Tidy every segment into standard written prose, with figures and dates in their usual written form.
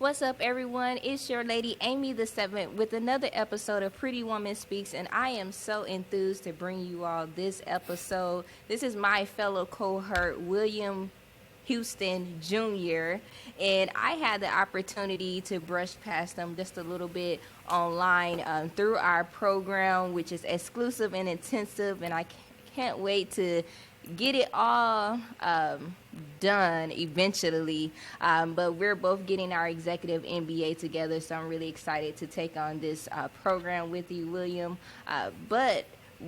What's up, everyone? It's your lady Amy the Seventh with another episode of Pretty Woman Speaks, and I am so enthused to bring you all this episode. This is my fellow cohort, William Huston Jr., and I had the opportunity to brush past them just a little bit online through our program, which is exclusive and intensive, and I can't wait to get it all done eventually. But we're both getting our executive MBA together, so I'm really excited to take on this program with you, William. But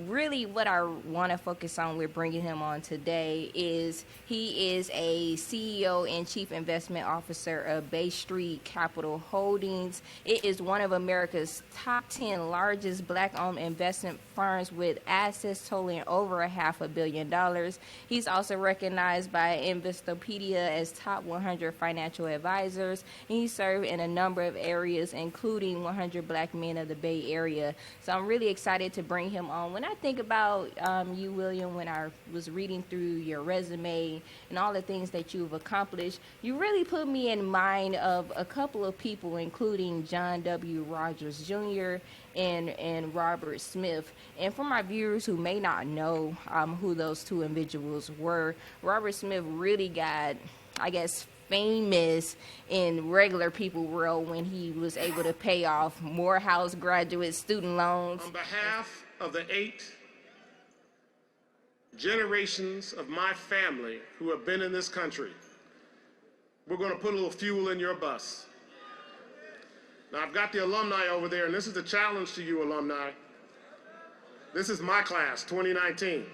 really what I want to focus on with bringing him on today is he is a CEO and Chief Investment Officer of Bay Street Capital Holdings. It is one of America's top 10 largest black-owned investment firms with assets totaling over $500 million. He's also recognized by Investopedia as top 100 financial advisors, and he served in a number of areas, including 100 Black Men of the Bay Area. So I'm really excited to bring him on. When I think about you, William, when I was reading through your resume and all the things that you've accomplished, you really put me in mind of a couple of people, including John W. Rogers Jr. and Robert Smith. And for my viewers who may not know who those two individuals were, Robert Smith really got, I guess, famous in regular people world when he was able to pay off Morehouse graduate student loans. On behalf of the 8 generations of my family who have been in this country, we're going to put a little fuel in your bus. Now, I've got the alumni over there, and this is the challenge to you alumni. This is my class, 2019.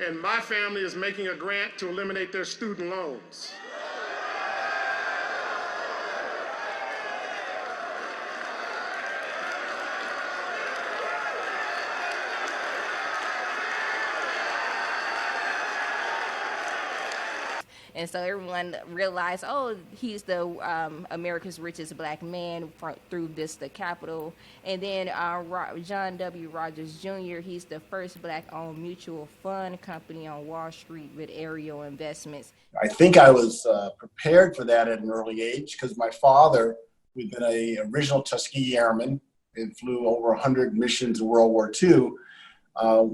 And my family is making a grant to eliminate their student loans. And so everyone realized, oh, he's the America's richest black man through Vista Capital. And then John W. Rogers Jr., he's the first black-owned mutual fund company on Wall Street with Ariel Investments. I think I was prepared for that at an early age because my father, who'd been an original Tuskegee Airman and flew over 100 missions in World War II,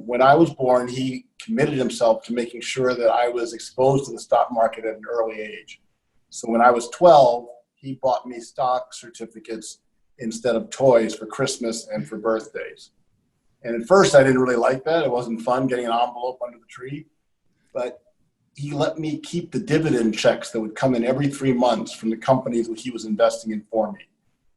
when I was born, he committed himself to making sure that I was exposed to the stock market at an early age. So when I was 12, he bought me stock certificates instead of toys for Christmas and for birthdays. And at first, I didn't really like that. It wasn't fun getting an envelope under the tree. But he let me keep the dividend checks that would come in every 3 months from the companies that he was investing in for me.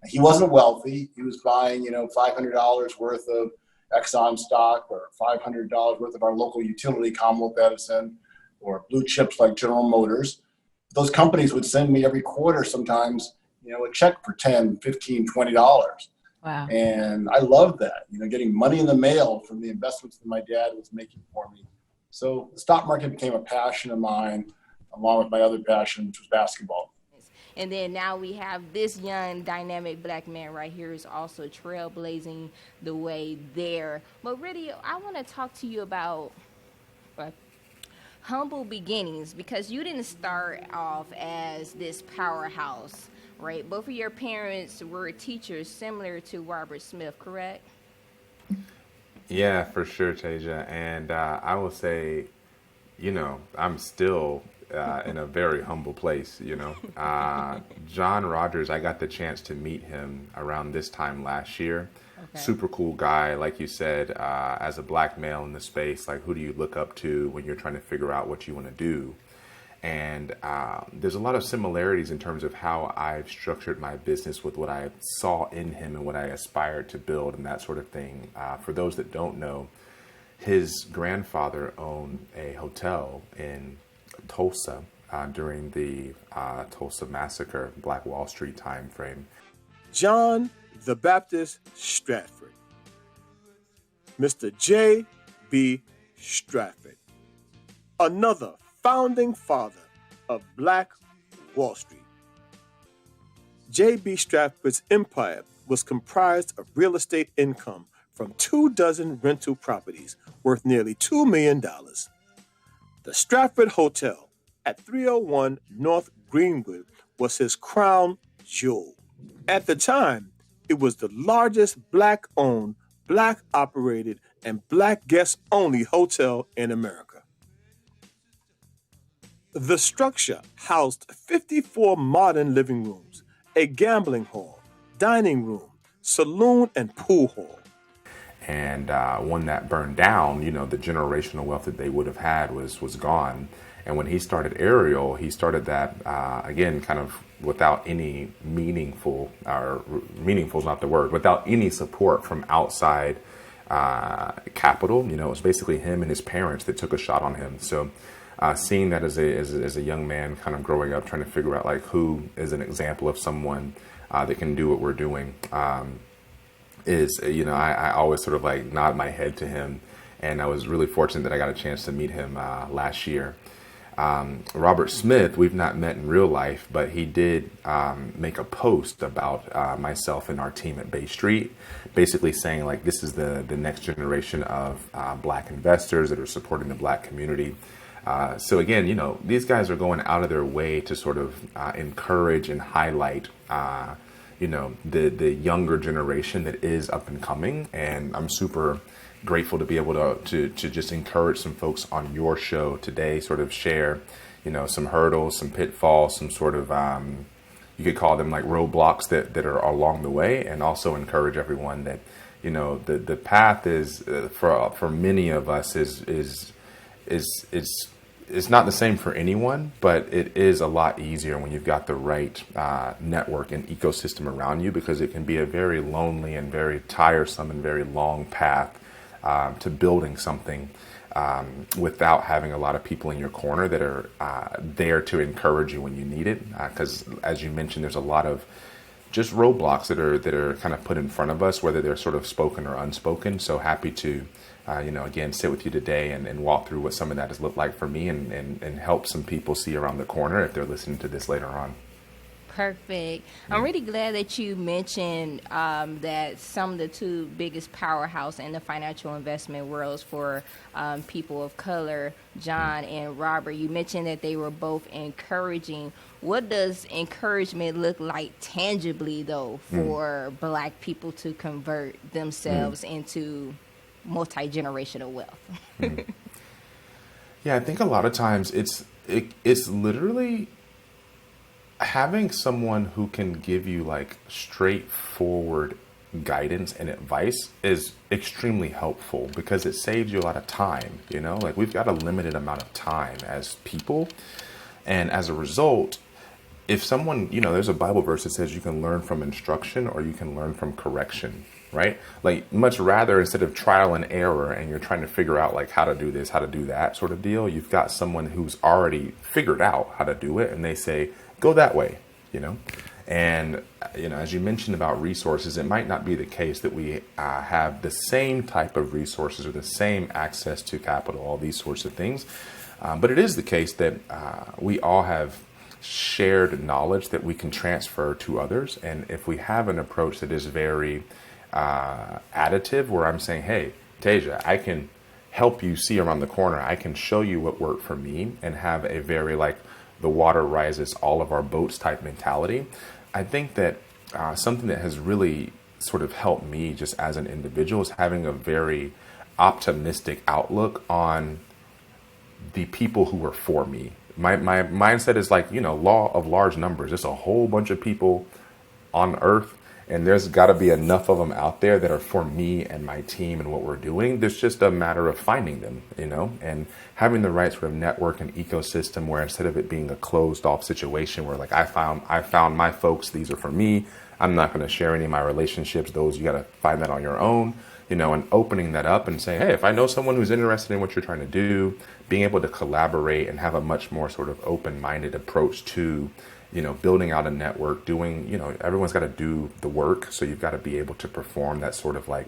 He wasn't wealthy. He was buying, $500 worth of Exxon stock or $500 worth of our local utility, Commonwealth Edison, or blue chips like General Motors. Those companies would send me every quarter sometimes, a check for $10, $15, $20. Wow. And I loved that, getting money in the mail from the investments that my dad was making for me. So the stock market became a passion of mine, along with my other passion, which was basketball. And then now we have this young, dynamic black man right here is also trailblazing the way there. But really, I want to talk to you about humble beginnings, because you didn't start off as this powerhouse, right? Both of your parents were teachers similar to Robert Smith, correct? Yeah, for sure, Tasia. And I will say, I'm still in a very humble place, John Rogers, I got the chance to meet him around this time last year. Okay. Super cool guy. Like you said, as a black male in the space, like, who do you look up to when you're trying to figure out what you want to do? And there's a lot of similarities in terms of how I've structured my business with what I saw in him and what I aspired to build and that sort of thing. For those that don't know, his grandfather owned a hotel in Tulsa during the Tulsa Massacre, Black Wall Street time frame. John the Baptist Stratford, Mr. J.B. Stratford, another founding father of Black Wall Street. J.B. Stratford's empire was comprised of real estate income from 24 rental properties worth nearly $2 million. The Stratford Hotel at 301 North Greenwood was his crown jewel. At the time, it was the largest Black-owned, Black-operated, and Black guest-only hotel in America. The structure housed 54 modern living rooms, a gambling hall, dining room, saloon, and pool hall. And when that burned down, the generational wealth that they would have had was gone. And when he started Ariel, he started that, again, kind of without any meaningful is not the word, without any support from outside capital. It was basically him and his parents that took a shot on him. So seeing that as a young man kind of growing up, trying to figure out like who is an example of someone that can do what we're doing, is, I always sort of like nod my head to him. And I was really fortunate that I got a chance to meet him last year. Robert Smith, we've not met in real life, but he did make a post about myself and our team at Bay Street, basically saying like this is the next generation of Black investors that are supporting the Black community. So again, these guys are going out of their way to sort of encourage and highlight the younger generation that is up and coming. And I'm super grateful to be able to just encourage some folks on your show today, sort of share, some hurdles, some pitfalls, some sort of, you could call them like roadblocks that are along the way, and also encourage everyone that, the path is for many of us is it's not the same for anyone, but it is a lot easier when you've got the right network and ecosystem around you, because it can be a very lonely and very tiresome and very long path to building something without having a lot of people in your corner that are there to encourage you when you need it. Because as you mentioned, there's a lot of just roadblocks that are kind of put in front of us, whether they're sort of spoken or unspoken. So happy to again, sit with you today and walk through what some of that has looked like for me, and help some people see around the corner if they're listening to this later on. Perfect. I'm really glad that you mentioned that some of the two biggest powerhouse in the financial investment worlds for people of color, John and Robert, you mentioned that they were both encouraging. What does encouragement look like tangibly, though, for Black people to convert themselves into multi-generational wealth? Yeah, I think a lot of times it's literally having someone who can give you like straightforward guidance and advice is extremely helpful, because it saves you a lot of time. Like we've got a limited amount of time as people, and as a result, if someone, there's a Bible verse that says you can learn from instruction or you can learn from correction, right? Like much rather, instead of trial and error and you're trying to figure out like how to do this, how to do that sort of deal, you've got someone who's already figured out how to do it, and they say, go that way, And, as you mentioned about resources, it might not be the case that we have the same type of resources or the same access to capital, all these sorts of things. But it is the case that we all have shared knowledge that we can transfer to others. And if we have an approach that is very additive, where I'm saying, hey, Tasia, I can help you see around the corner. I can show you what worked for me, and have a very like the water rises all of our boats type mentality. I think that something that has really sort of helped me just as an individual is having a very optimistic outlook on the people who are for me. My mindset is like, law of large numbers. There's a whole bunch of people on earth, and there's got to be enough of them out there that are for me and my team and what we're doing. There's just a matter of finding them, and having the right sort of network and ecosystem, where instead of it being a closed off situation where like I found my folks, these are for me, I'm not going to share any of my relationships, those you got to find that on your own, and opening that up and saying, hey, if I know someone who's interested in what you're trying to do, being able to collaborate and have a much more sort of open-minded approach to building out a network, doing, everyone's got to do the work. So you've got to be able to perform that sort of like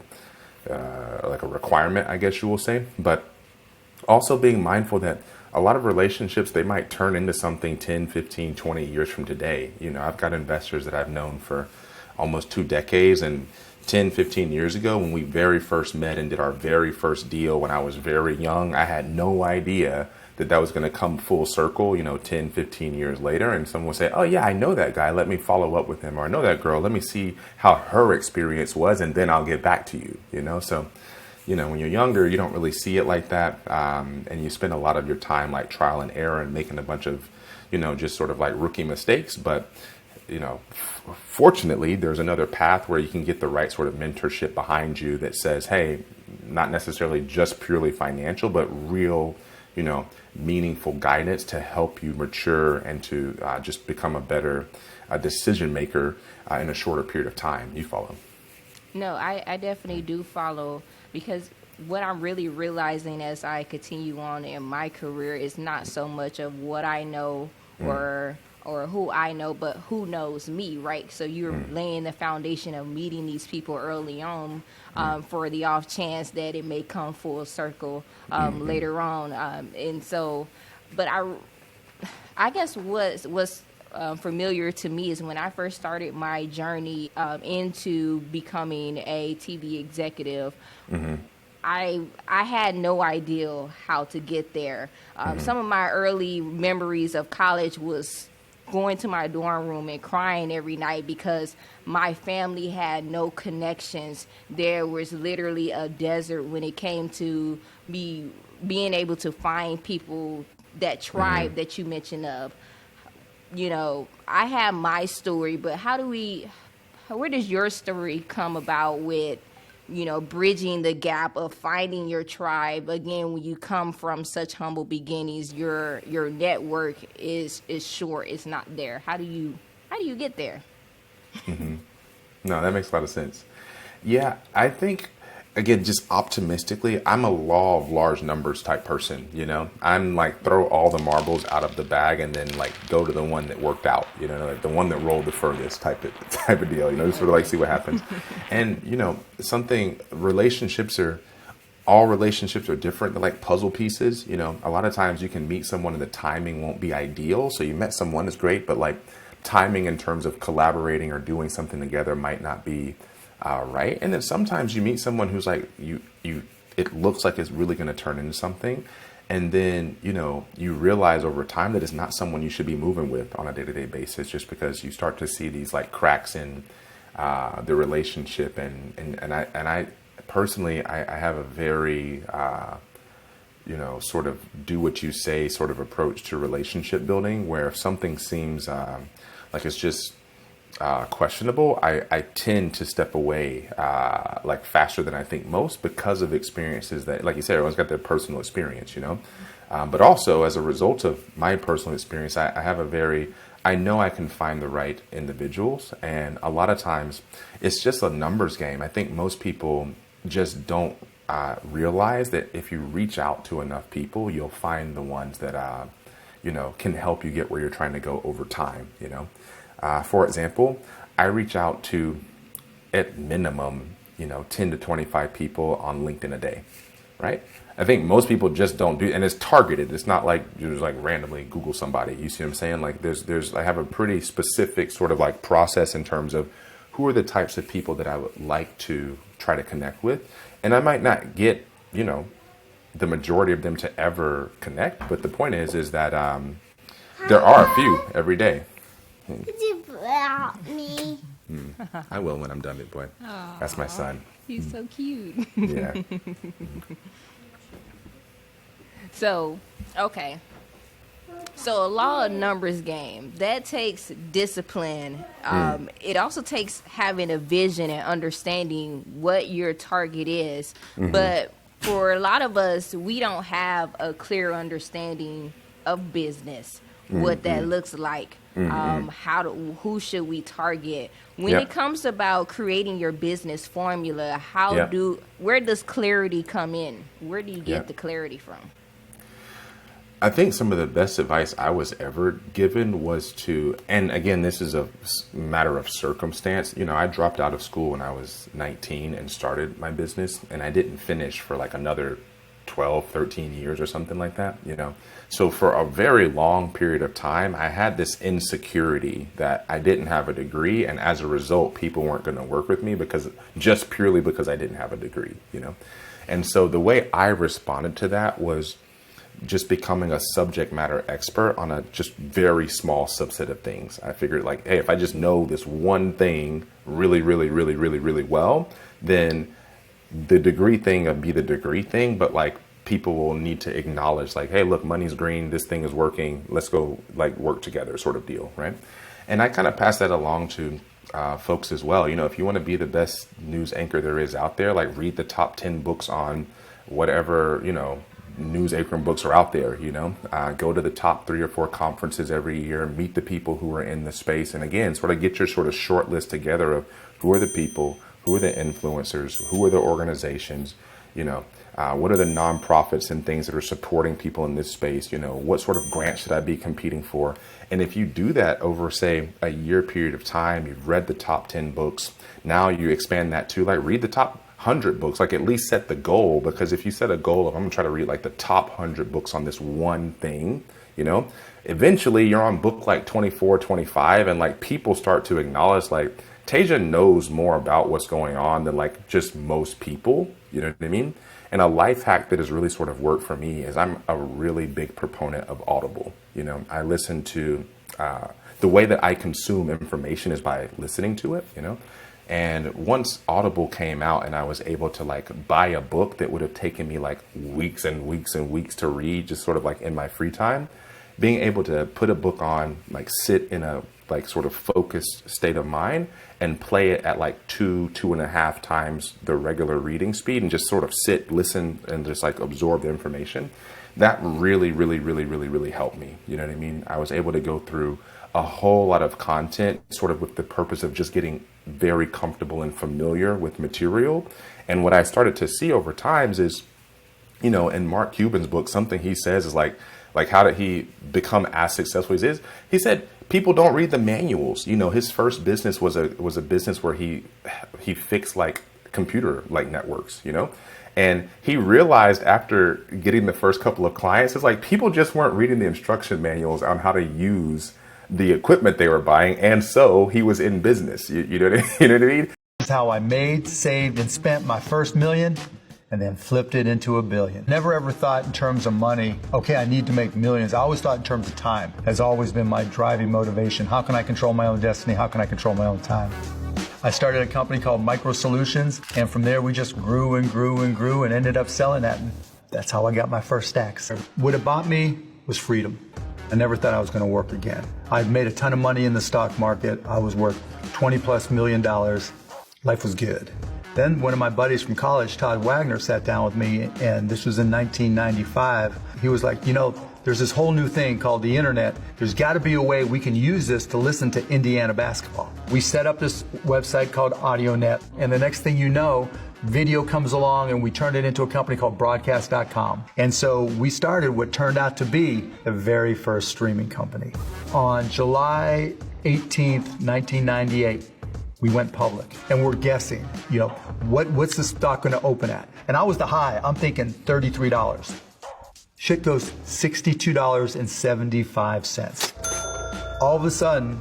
a requirement, I guess you will say. But also being mindful that a lot of relationships, they might turn into something 10, 15, 20 years from today. I've got investors that I've known for almost 2 decades, and 10, 15 years ago when we very first met and did our very first deal when I was very young. I had no idea that that was going to come full circle, 10, 15 years later. And someone would say, oh yeah, I know that guy. Let me follow up with him. Or I know that girl. Let me see how her experience was, and then I'll get back to you, So, when you're younger, you don't really see it like that. And you spend a lot of your time like trial and error and making a bunch of, just sort of like rookie mistakes. But, fortunately, there's another path where you can get the right sort of mentorship behind you that says, hey, not necessarily just purely financial, but real, meaningful guidance to help you mature and to just become a better decision maker in a shorter period of time. You follow? No, I definitely do follow, because what I'm really realizing as I continue on in my career is not so much of what I know or who I know, but who knows me, right? So you're laying the foundation of meeting these people early on for the off chance that it may come full circle later on. And so, but I guess what's familiar to me is when I first started my journey into becoming a TV executive, I had no idea how to get there. Some of my early memories of college was going to my dorm room and crying every night because my family had no connections. There was literally a desert when it came to me being able to find people, that tribe that you mentioned of. I have my story, but where does your story come about with, bridging the gap of finding your tribe? Again, when you come from such humble beginnings, your network is short, it's not there. How do you get there? No, that makes a lot of sense. Yeah, I think, again, just optimistically, I'm a law of large numbers type person, I'm like, throw all the marbles out of the bag and then like go to the one that worked out, like the one that rolled the furthest type of deal, just sort of like see what happens. And, all relationships are different. They're like puzzle pieces. A lot of times you can meet someone and the timing won't be ideal. So you met someone, is great, but like timing in terms of collaborating or doing something together might not be right. And then sometimes you meet someone who's like, it looks like it's really going to turn into something. And then, you realize over time that it's not someone you should be moving with on a day-to-day basis, just because you start to see these like cracks in the relationship. And I personally, I have a very, sort of do what you say sort of approach to relationship building, where if something seems like it's just questionable, I tend to step away like faster than I think most, because of experiences that, like you said, everyone's got their personal experience, but also as a result of my personal experience, I know I can find the right individuals. And a lot of times it's just a numbers game. I think most people just don't realize that if you reach out to enough people, you'll find the ones that, can help you get where you're trying to go over time, For example, I reach out to, at minimum, 10 to 25 people on LinkedIn a day, right? I think most people just don't do, and it's targeted. It's not like you just like randomly Google somebody. You see what I'm saying? Like I have a pretty specific sort of like process in terms of who are the types of people that I would like to try to connect with. And I might not get, the majority of them to ever connect. But the point is that there are a few every day. Could you help me? I will when I'm done, big boy. Aww, that's my son. He's so cute. Yeah. So, okay. So a law of numbers game, that takes discipline. It also takes having a vision and understanding what your target is. But for a lot of us, we don't have a clear understanding of business, what that looks like. Who should we target when it comes about creating your business formula? Where does clarity come in? Where do you get the clarity from? I think some of the best advice I was ever given was to, and again, this is a matter of circumstance. I dropped out of school when I was 19 and started my business, and I didn't finish for like another 12, 13 years or something like that, you know. So for a very long period of time, I had this insecurity that I didn't have a degree, and as a result, people weren't going to work with me because just purely because I didn't have a degree, you know. And so the way I responded to that was just becoming a subject matter expert on a just very small subset of things. I figured like, hey, if I just know this one thing really, really, really, really, really well, then the degree thing will be the degree thing, but like people will need to acknowledge like, hey, look, money's green, this thing is working, let's go like work together sort of deal, right? And I kind of pass that along to folks as well. You know, if you want to be the best news anchor there is out there, like read the top 10 books on whatever, you know, news anchoring books are out there, you know, go to the top 3 or 4 conferences every year, meet the people who are in the space. And again, sort of get your sort of short list together of who are the people, who are the influencers, who are the organizations, you know, what are the nonprofits and things that are supporting people in this space? You know, what sort of grants should I be competing for? And if you do that over, say, a year period of time, you've read the top 10 books, now you expand that to like read the top 100 books, like at least set the goal. Because if you set a goal of I'm gonna try to read like the top 100 books on this one thing, you know, eventually you're on book like 24, 25, and like people start to acknowledge like Tasia knows more about what's going on than like just most people, you know what I mean? And a life hack that has really sort of worked for me is I'm a really big proponent of Audible. You know, I listen to, the way that I consume information is by listening to it, you know? And once Audible came out and I was able to like buy a book that would have taken me like weeks and weeks and weeks to read, just sort of like in my free time, being able to put a book on, like sit in a like sort of focused state of mind and play it at like 2.5 times the regular reading speed and just sort of sit, listen, and just like absorb the information. That really, really, really, really, really helped me. You know what I mean? I was able to go through a whole lot of content sort of with the purpose of just getting very comfortable and familiar with material. And what I started to see over times is, you know, in Mark Cuban's book, something he says is like how did he become as successful as he is? He said, people don't read the manuals. You know, his first business was a business where he fixed like computer like networks, you know, and he realized after getting the first couple of clients, it's like people just weren't reading the instruction manuals on how to use the equipment they were buying, and so he was in business. You know what you know what I mean? This is how I made, saved, and spent my first million, and then flipped it into $1 billion. Never ever thought in terms of money, okay, I need to make millions. I always thought in terms of time. Has always been my driving motivation. How can I control my own destiny? How can I control my own time? I started a company called Micro Solutions, and from there we just grew and grew and grew and ended up selling that. And that's how I got my first stacks. What it bought me was freedom. I never thought I was going to work again. I'd made a ton of money in the stock market. I was worth $20+ million. Life was good. Then one of my buddies from college, Todd Wagner, sat down with me, and this was in 1995. He was like, you know, there's this whole new thing called the internet. There's got to be a way we can use this to listen to Indiana basketball. We set up this website called AudioNet, and the next thing you know, video comes along and we turned it into a company called broadcast.com. And so we started what turned out to be the very first streaming company. On July 18th, 1998, we went public, and we're guessing, you know, what's the stock going to open at? And I was the high. I'm thinking $33. Shit goes $62.75. All of a sudden,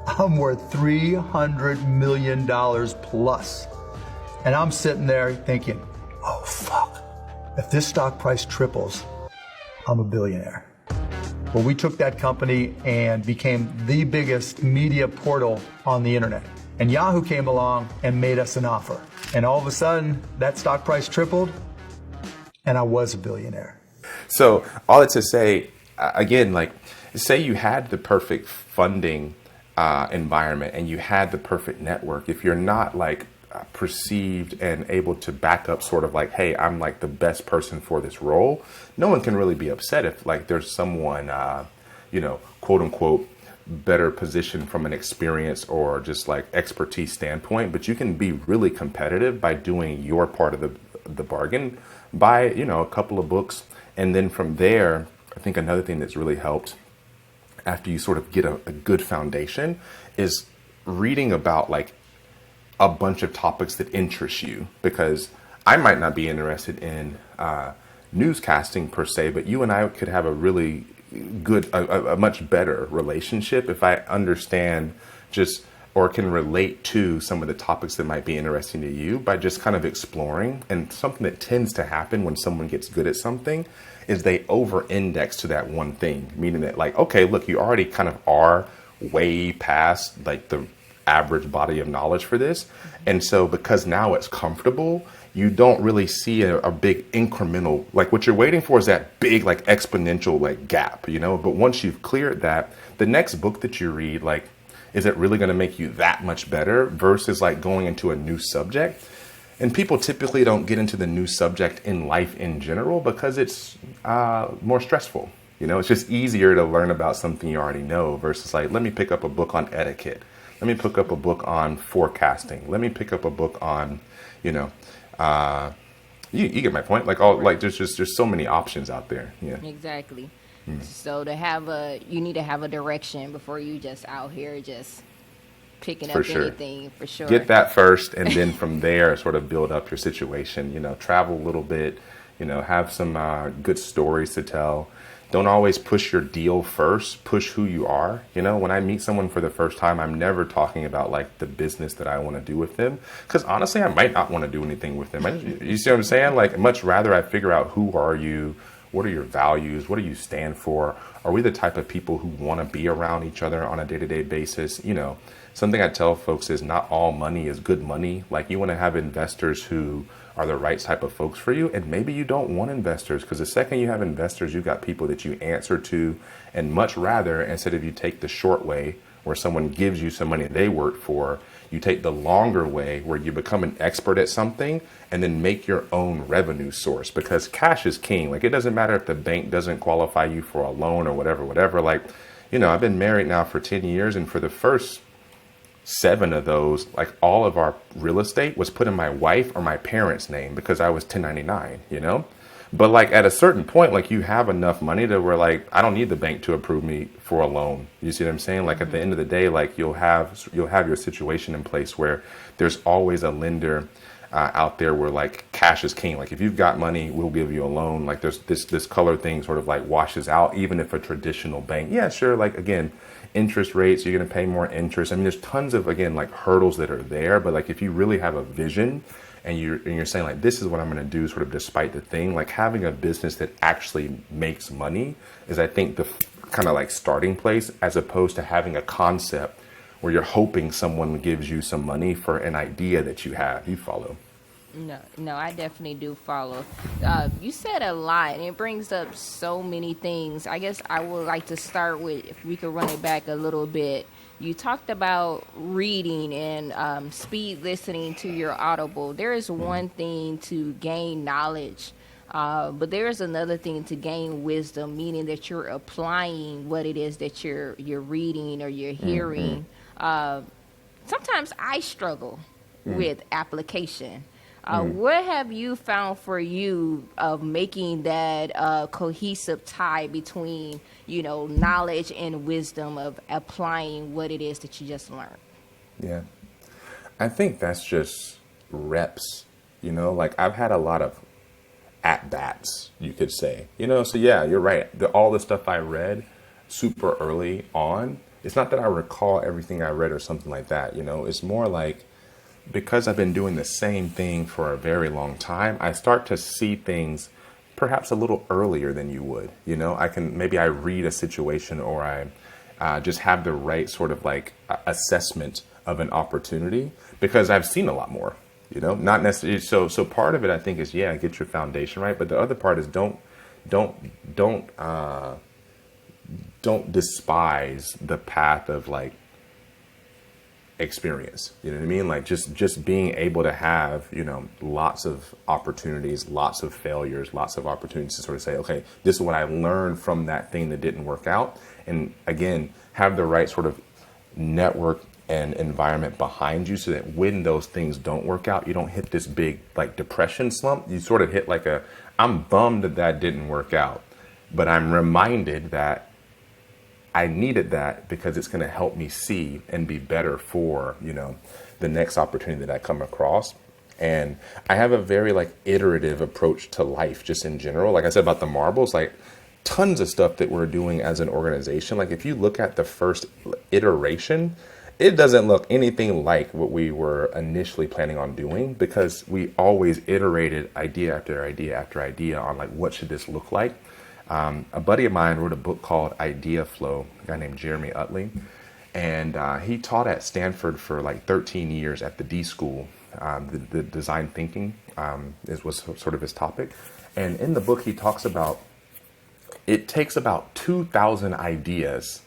I'm worth $300 million plus. And I'm sitting there thinking, oh fuck, if this stock price triples, I'm a billionaire. Well, we took that company and became the biggest media portal on the internet. And Yahoo came along and made us an offer. And all of a sudden, that stock price tripled, and I was a billionaire. So all that to say, again, like say you had the perfect funding environment and you had the perfect network. If you're not like perceived and able to back up sort of like, hey, I'm like the best person for this role, no one can really be upset if like there's someone, you know, quote unquote, better position from an experience or just like expertise standpoint. But you can be really competitive by doing your part of the bargain, buy, you know, a couple of books. And then from there, I think another thing that's really helped after you sort of get a good foundation is reading about like a bunch of topics that interest you, because I might not be interested in newscasting per se, but you and I could have a really good, a much better relationship if I understand just or can relate to some of the topics that might be interesting to you by just kind of exploring. And something that tends to happen when someone gets good at something is they over index to that one thing, meaning that like, okay, look, you already kind of are way past like the average body of knowledge for this. And so because now it's comfortable, you don't really see a big incremental, like what you're waiting for is that big, like exponential, like gap, you know, but once you've cleared that, the next book that you read, like, is it really going to make you that much better versus like going into a new subject? And people typically don't get into the new subject in life in general because it's more stressful. You know, it's just easier to learn about something you already know versus like, let me pick up a book on etiquette. Let me pick up a book on forecasting. Let me pick up a book on, you know, you get my point. Like, there's so many options out there. Yeah, exactly. So you need to have a direction before you just out here just picking up anything, for sure. Get that first, and then from there, sort of build up your situation. You know, travel a little bit. You know, have some good stories to tell. Don't always push your deal first. Push who you are. You know, when I meet someone for the first time, I'm never talking about like the business that I want to do with them. Because honestly, I might not want to do anything with them. You see what I'm saying? Like, much rather I figure out who are you, what are your values, what do you stand for? Are we the type of people who want to be around each other on a day-to-day basis? You know, something I tell folks is not all money is good money. Like, you want to have investors who are the right type of folks for you. And maybe you don't want investors, because the second you have investors, you've got people that you answer to. And much rather, instead of you take the short way where someone gives you some money they work for, you take the longer way where you become an expert at something and then make your own revenue source, because cash is king. Like, it doesn't matter if the bank doesn't qualify you for a loan or whatever. Like, you know, I've been married now for 10 years, and for the first 7 of those, like, all of our real estate was put in my wife or my parents' name because I was 1099, you know? But like, at a certain point, like, you have enough money to where like, I don't need the bank to approve me for a loan. You see what I'm saying? Like, at the end of the day, like, you'll have your situation in place where there's always a lender out there where like cash is king. Like, if you've got money, we'll give you a loan. Like, there's this color thing sort of like washes out, even if a traditional bank, yeah, sure. Like, again, interest rates, you're going to pay more interest. I mean, there's tons of, again, like, hurdles that are there, but like, if you really have a vision and you're saying like, this is what I'm going to do, sort of despite the thing, like, having a business that actually makes money is, I think, the kind of like starting place, as opposed to having a concept where you're hoping someone gives you some money for an idea that you have. You follow? No, I definitely do follow. You said a lot, and it brings up so many things. I guess I would like to start with, if we could run it back a little bit. You talked about reading and speed listening to your Audible. There is one thing to gain knowledge, but there is another thing to gain wisdom, meaning that you're applying what it is that you're reading or you're hearing. Sometimes I struggle with application. What have you found for you of making that cohesive tie between, you know, knowledge and wisdom, of applying what it is that you just learned? Yeah, I think that's just reps, you know, like, I've had a lot of at-bats, you could say, you know, so yeah, you're right. All the stuff I read super early on, it's not that I recall everything I read or something like that, you know, it's more like, because I've been doing the same thing for a very long time, I start to see things perhaps a little earlier than you would. You know, maybe I read a situation, or I just have the right sort of like assessment of an opportunity because I've seen a lot more, you know, not necessarily. So part of it, I think, is, yeah, get your foundation right. But the other part is don't despise the path of like experience. You know what I mean? Like, just being able to have, you know, lots of opportunities, lots of failures, lots of opportunities to sort of say, okay, this is what I learned from that thing that didn't work out. And again, have the right sort of network and environment behind you, so that when those things don't work out, you don't hit this big like depression slump. You sort of hit like I'm bummed that didn't work out, but I'm reminded that I needed that because it's going to help me see and be better for, you know, the next opportunity that I come across. And I have a very like iterative approach to life just in general. Like I said about the marbles, like tons of stuff that we're doing as an organization. Like if you look at the first iteration, it doesn't look anything like what we were initially planning on doing, because we always iterated idea after idea after idea on like, what should this look like? A buddy of mine wrote a book called Idea Flow, a guy named Jeremy Utley. And he taught at Stanford for like 13 years at the D School. The design thinking was sort of his topic. And in the book, he talks about it takes about 2,000 ideas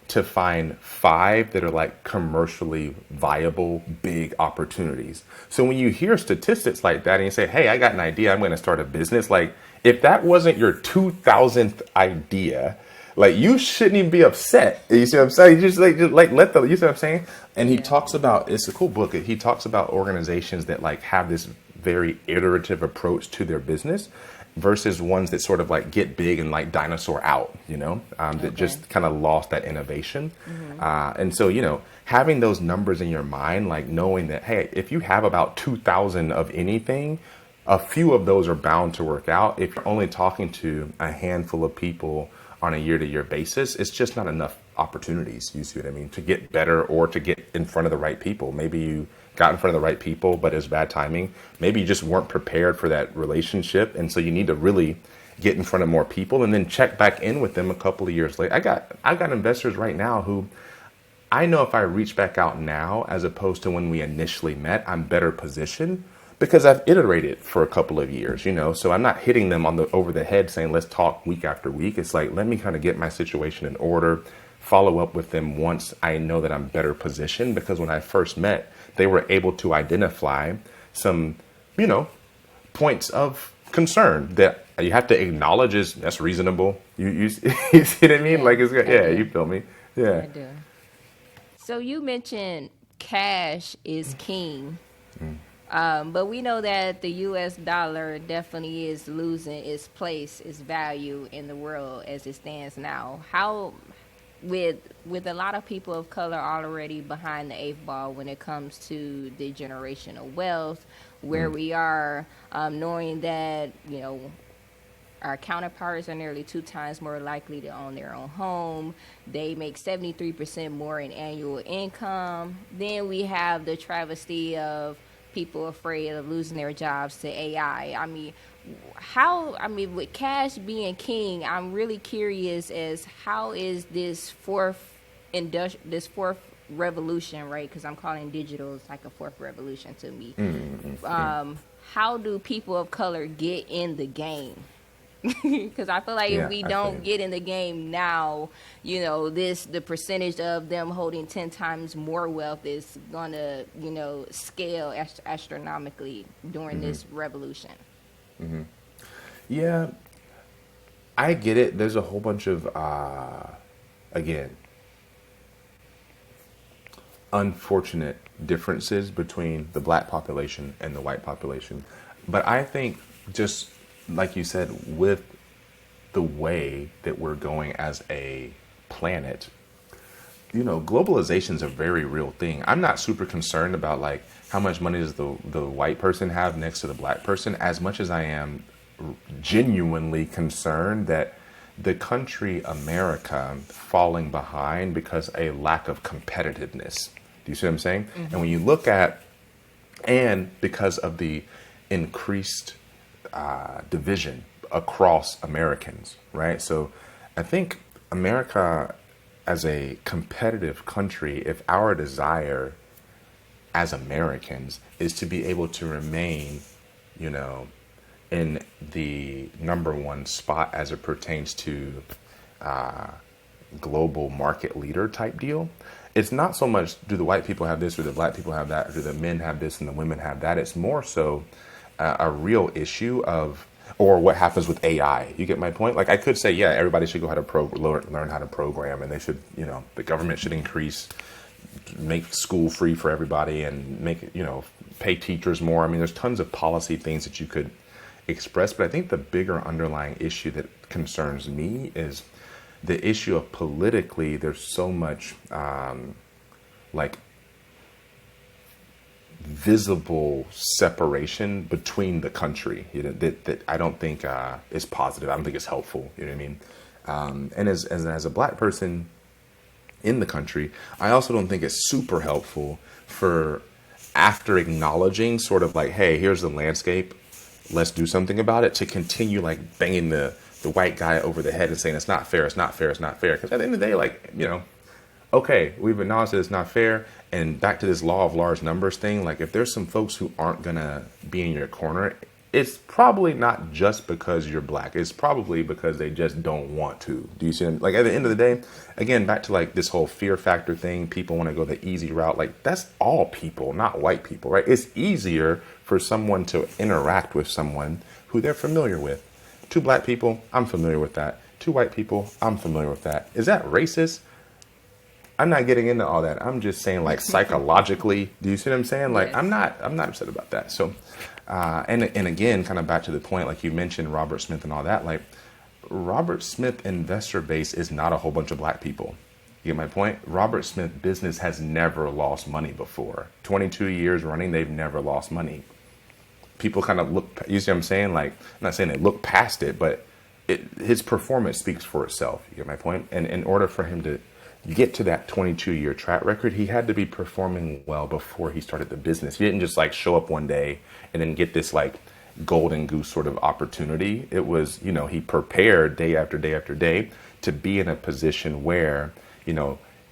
to find 5 that are like commercially viable, big opportunities. So when you hear statistics like that and you say, hey, I got an idea, I'm going to start a business. Like if that wasn't your 2,000th idea, like you shouldn't even be upset. You see what I'm saying? You just like let the, you see what I'm saying? And he talks about, it's a cool book. He talks about organizations that like have this very iterative approach to their business versus ones that sort of like get big and like dinosaur out, that just kind of lost that innovation. And so, having those numbers in your mind, like knowing that, hey, if you have about 2,000 of anything, a few of those are bound to work out. If you're only talking to a handful of people on a year-to-year basis, it's just not enough opportunities, you see what I mean, to get better or to get in front of the right people. Maybe you got in front of the right people, but it was bad timing. Maybe you just weren't prepared for that relationship. And so you need to really get in front of more people and then check back in with them a couple of years later. I got investors right now who I know if I reach back out now, as opposed to when we initially met, I'm better positioned because I've iterated for a couple of years, so I'm not hitting them over the head saying, let's talk week after week. It's like, let me kind of get my situation in order, follow up with them once I know that I'm better positioned, because when I first met, they were able to identify some, points of concern that you have to acknowledge that's reasonable. You see what I mean? Like, you feel me? Yeah. I do. So you mentioned cash is king. But we know that the U.S. dollar definitely is losing its place, its value in the world as it stands now. How, with a lot of people of color already behind the 8th ball when it comes to the generational wealth, where we are, knowing that, our counterparts are nearly 2 times more likely to own their own home. They make 73% more in annual income. Then we have the travesty of people afraid of losing their jobs to AI. With cash being king, I'm really curious as how is this fourth revolution, right? Because I'm calling digital is like a fourth revolution to me. How do people of color get in the game? Because I feel like if we don't get in the game now, the percentage of them holding 10 times more wealth is gonna, scale astronomically during this revolution. Yeah, I get it. There's a whole bunch of, again, unfortunate differences between the black population and the white population. But I think just like you said, with the way that we're going as a planet, globalization is a very real thing. I'm not super concerned about like how much money does the white person have next to the black person, as much as I am genuinely concerned that the country America falling behind because a lack of competitiveness. Do you see what I'm saying? And when you look at, and because of the increased division across Americans, right? So I think America as a competitive country, if our desire as Americans is to be able to remain, in the number one spot as it pertains to global market leader type deal, it's not so much do the white people have this or the black people have that or do the men have this and the women have that. It's more so a real issue of, or what happens with AI. You get my point? Like I could say, yeah, everybody should go how to learn how to program, and they should, the government should make school free for everybody and make, pay teachers more. I mean, there's tons of policy things that you could express, but I think the bigger underlying issue that concerns me is the issue of politically, there's so much, like visible separation between the country, that I don't think is positive. I don't think it's helpful. You know what I mean? And as a black person in the country, I also don't think it's super helpful for, after acknowledging sort of like, hey, here's the landscape, let's do something about it, to continue like banging the white guy over the head and saying it's not fair, it's not fair, it's not fair. Because at the end of the day, like, okay, we've acknowledged that it's not fair. And back to this law of large numbers thing, like if there's some folks who aren't going to be in your corner, it's probably not just because you're black. It's probably because they just don't want to. Do you see them? Like at the end of the day, again, back to like this whole fear factor thing, people want to go the easy route. Like that's all people, not white people, right? It's easier for someone to interact with someone who they're familiar with. 2 black people, I'm familiar with that. 2 white people, I'm familiar with that. Is that racist? I'm not getting into all that. I'm just saying, like, psychologically, do you see what I'm saying? Like, yes. I'm not upset about that. So, and again, kind of back to the point, like you mentioned Robert Smith and all that, like Robert Smith investor base is not a whole bunch of black people. You get my point? Robert Smith business has never lost money before. 22 years running, they've never lost money. People kind of look, you see what I'm saying? Like, I'm not saying they look past it, but his performance speaks for itself. You get my point? And in order for him to get to that 22-year track record, he had to be performing well before he started the business. He didn't just like show up one day and then get this like golden goose sort of opportunity. It was, he prepared day after day after day to be in a position where,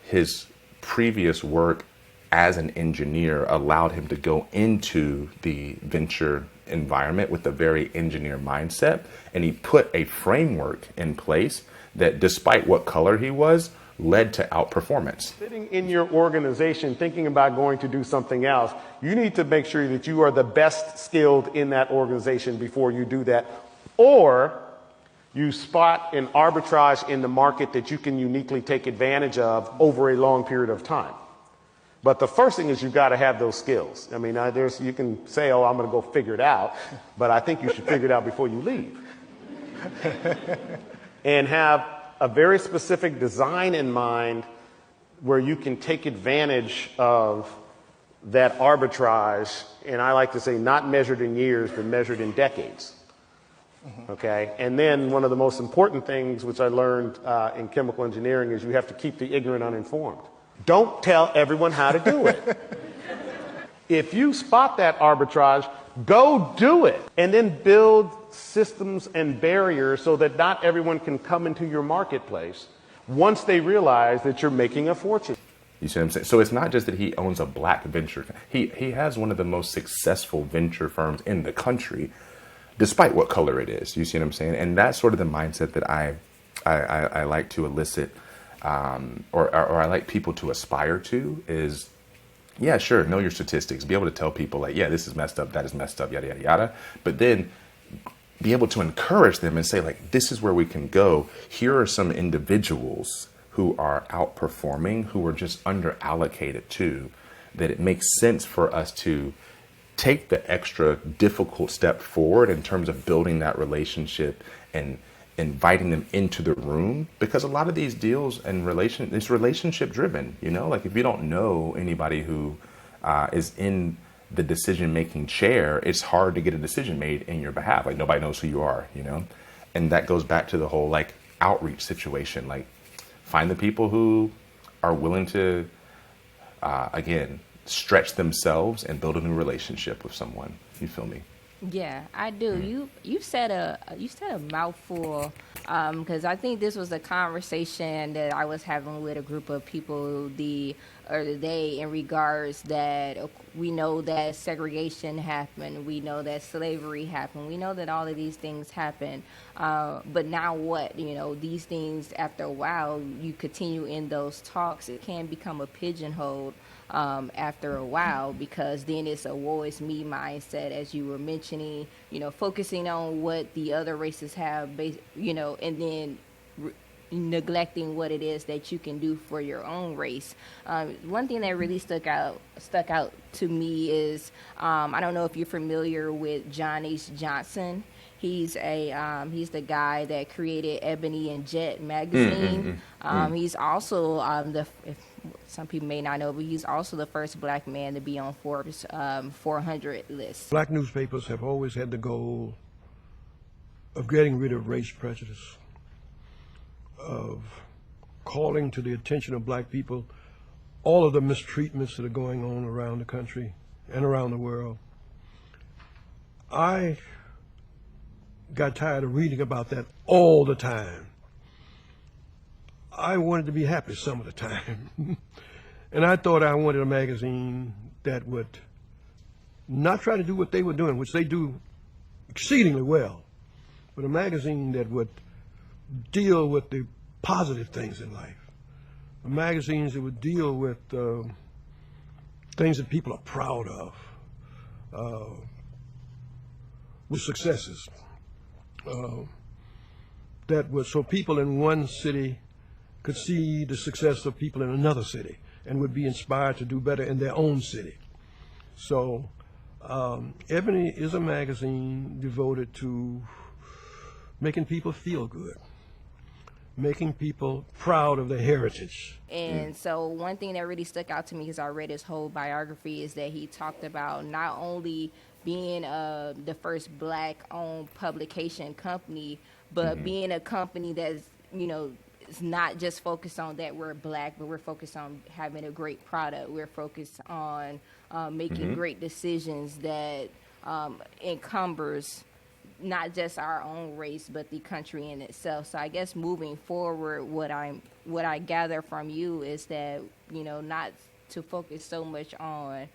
his previous work as an engineer allowed him to go into the venture environment with a very engineer mindset. And he put a framework in place that, despite what color he was, led to outperformance. Sitting in your organization thinking about going to do something else, you need to make sure that you are the best skilled in that organization before you do that. Or you spot an arbitrage in the market that you can uniquely take advantage of over a long period of time. But the first thing is you've got to have those skills. I mean, you can say, oh, I'm going to go figure it out, but I think you should figure it out before you leave. And have a very specific design in mind where you can take advantage of that arbitrage, and I like to say not measured in years, but measured in decades. Okay? And then one of the most important things, which I learned in chemical engineering, is you have to keep the ignorant uninformed. Don't tell everyone how to do it. If you spot that arbitrage, go do it, and then build systems and barriers so that not everyone can come into your marketplace once they realize that you're making a fortune. You see what I'm saying? So it's not just that he owns a black venture. He has one of the most successful venture firms in the country, despite what color it is. You see what I'm saying? And that's sort of the mindset that I like to elicit, or I like people to aspire to is, yeah, sure, know your statistics. Be able to tell people like, yeah, this is messed up, that is messed up, yada, yada, yada. But then be able to encourage them and say, like, this is where we can go. Here are some individuals who are outperforming, who are just under allocated to, that it makes sense for us to take the extra difficult step forward in terms of building that relationship and inviting them into the room. Because a lot of these deals and it's relationship driven, like if you don't know anybody who is in the decision-making chair, it's hard to get a decision made in your behalf. Like nobody knows who you are, and that goes back to the whole like outreach situation. Like find the people who are willing to, again, stretch themselves and build a new relationship with someone. You feel me? Yeah, I do. You said a mouthful, because I think this was a conversation that I was having with a group of people the other day in regards that we know that segregation happened, we know that slavery happened, we know that all of these things happen, but now what? These things, after a while, you continue in those talks, it can become a pigeonhole. After a while, because then it's a woe is me mindset, as you were mentioning, focusing on what the other races have, and then neglecting what it is that you can do for your own race. One thing that really stuck out to me is, I don't know if you're familiar with John H. Johnson. He's the guy that created Ebony and Jet magazine. He's also some people may not know, but he's also the first black man to be on Forbes 400 list. Black newspapers have always had the goal of getting rid of race prejudice, of calling to the attention of black people all of the mistreatments that are going on around the country and around the world. I got tired of reading about that all the time. I wanted to be happy some of the time. And I thought I wanted a magazine that would not try to do what they were doing, which they do exceedingly well, but a magazine that would deal with the positive things in life. Magazines that would deal with things that people are proud of, with successes. That was so people in one city could see the success of people in another city and would be inspired to do better in their own city. So Ebony is a magazine devoted to making people feel good, making people proud of their heritage. And so one thing that really stuck out to me, because I read his whole biography, is that he talked about not only being the first black-owned publication company, but being a company that's, you know, it's not just focused on that we're black, but we're focused on having a great product. We're focused on making great decisions that encumbers not just our own race, but the country in itself. So I guess moving forward, what I gather from you is that, you know, not to focus so much on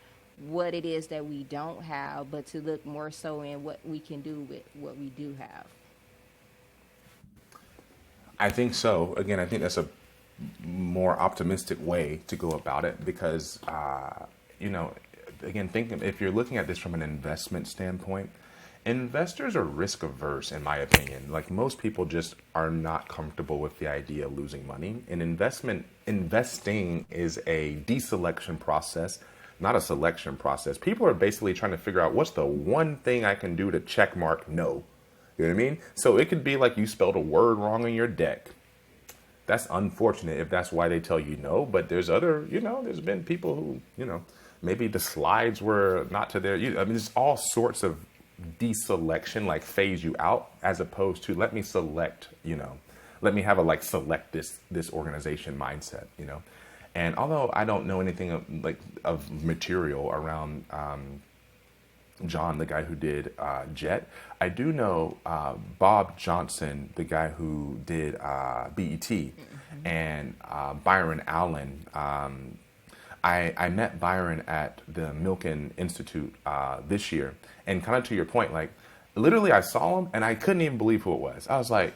what it is that we don't have, but to look more so in what we can do with what we do have. I think so. Again, I think that's a more optimistic way to go about it because, you know, again, thinking if you're looking at this from an investment standpoint, investors are risk averse, in my opinion. Like most people just are not comfortable with the idea of losing money. And investing is a deselection process, not a selection process. People are basically trying to figure out what's the one thing I can do to check mark no. You know what I mean? So it could be like you spelled a word wrong in your deck. That's unfortunate if that's why they tell you no. But there's other, you know, there's been people who, you know, maybe the slides were not to their, I mean, there's all sorts of deselection, like phase you out, as opposed to let me select, you know, let me have a like select this organization mindset, you know. And although I don't know anything of material around John, the guy who did Jet, I do know Bob Johnson, the guy who did BET, and Byron Allen. I met Byron at the Milken Institute this year, and kind of to your point, like literally I saw him and I couldn't even believe who it was. I was like,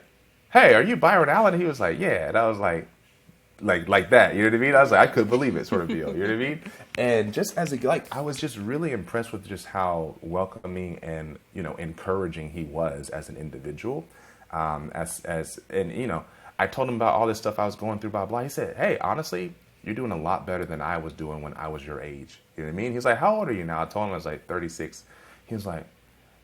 "Hey, are you Byron Allen?" And he was like, "Yeah," and I was like that, you know what I mean? I was like, I couldn't believe it, sort of deal, you know what I mean? And just as I was just really impressed with just how welcoming and, you know, encouraging he was as an individual. And, you know, I told him about all this stuff I was going through, blah, blah. He said, "Hey, honestly, you're doing a lot better than I was doing when I was your age." You know what I mean? He was like, "How old are you now?" I told him I was like 36. He was like,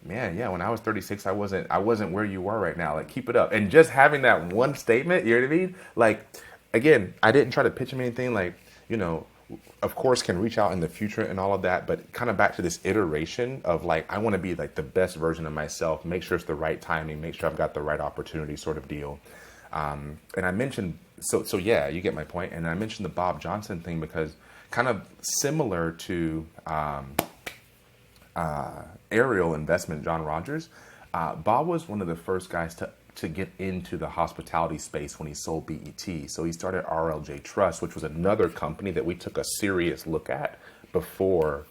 "Man, yeah, when I was 36, I wasn't where you were right now. Like, keep it up." And just having that one statement, you know what I mean? Like, again, I didn't try to pitch him anything, like, you know, of course can reach out in the future and all of that, but kind of back to this iteration of like, I want to be like the best version of myself, make sure it's the right timing, make sure I've got the right opportunity sort of deal. And I mentioned, so yeah, you get my point. And I mentioned the Bob Johnson thing because kind of similar to Ariel Investment, John Rogers, Bob was one of the first guys to get into the hospitality space when he sold BET. So he started RLJ Trust, which was another company that we took a serious look at before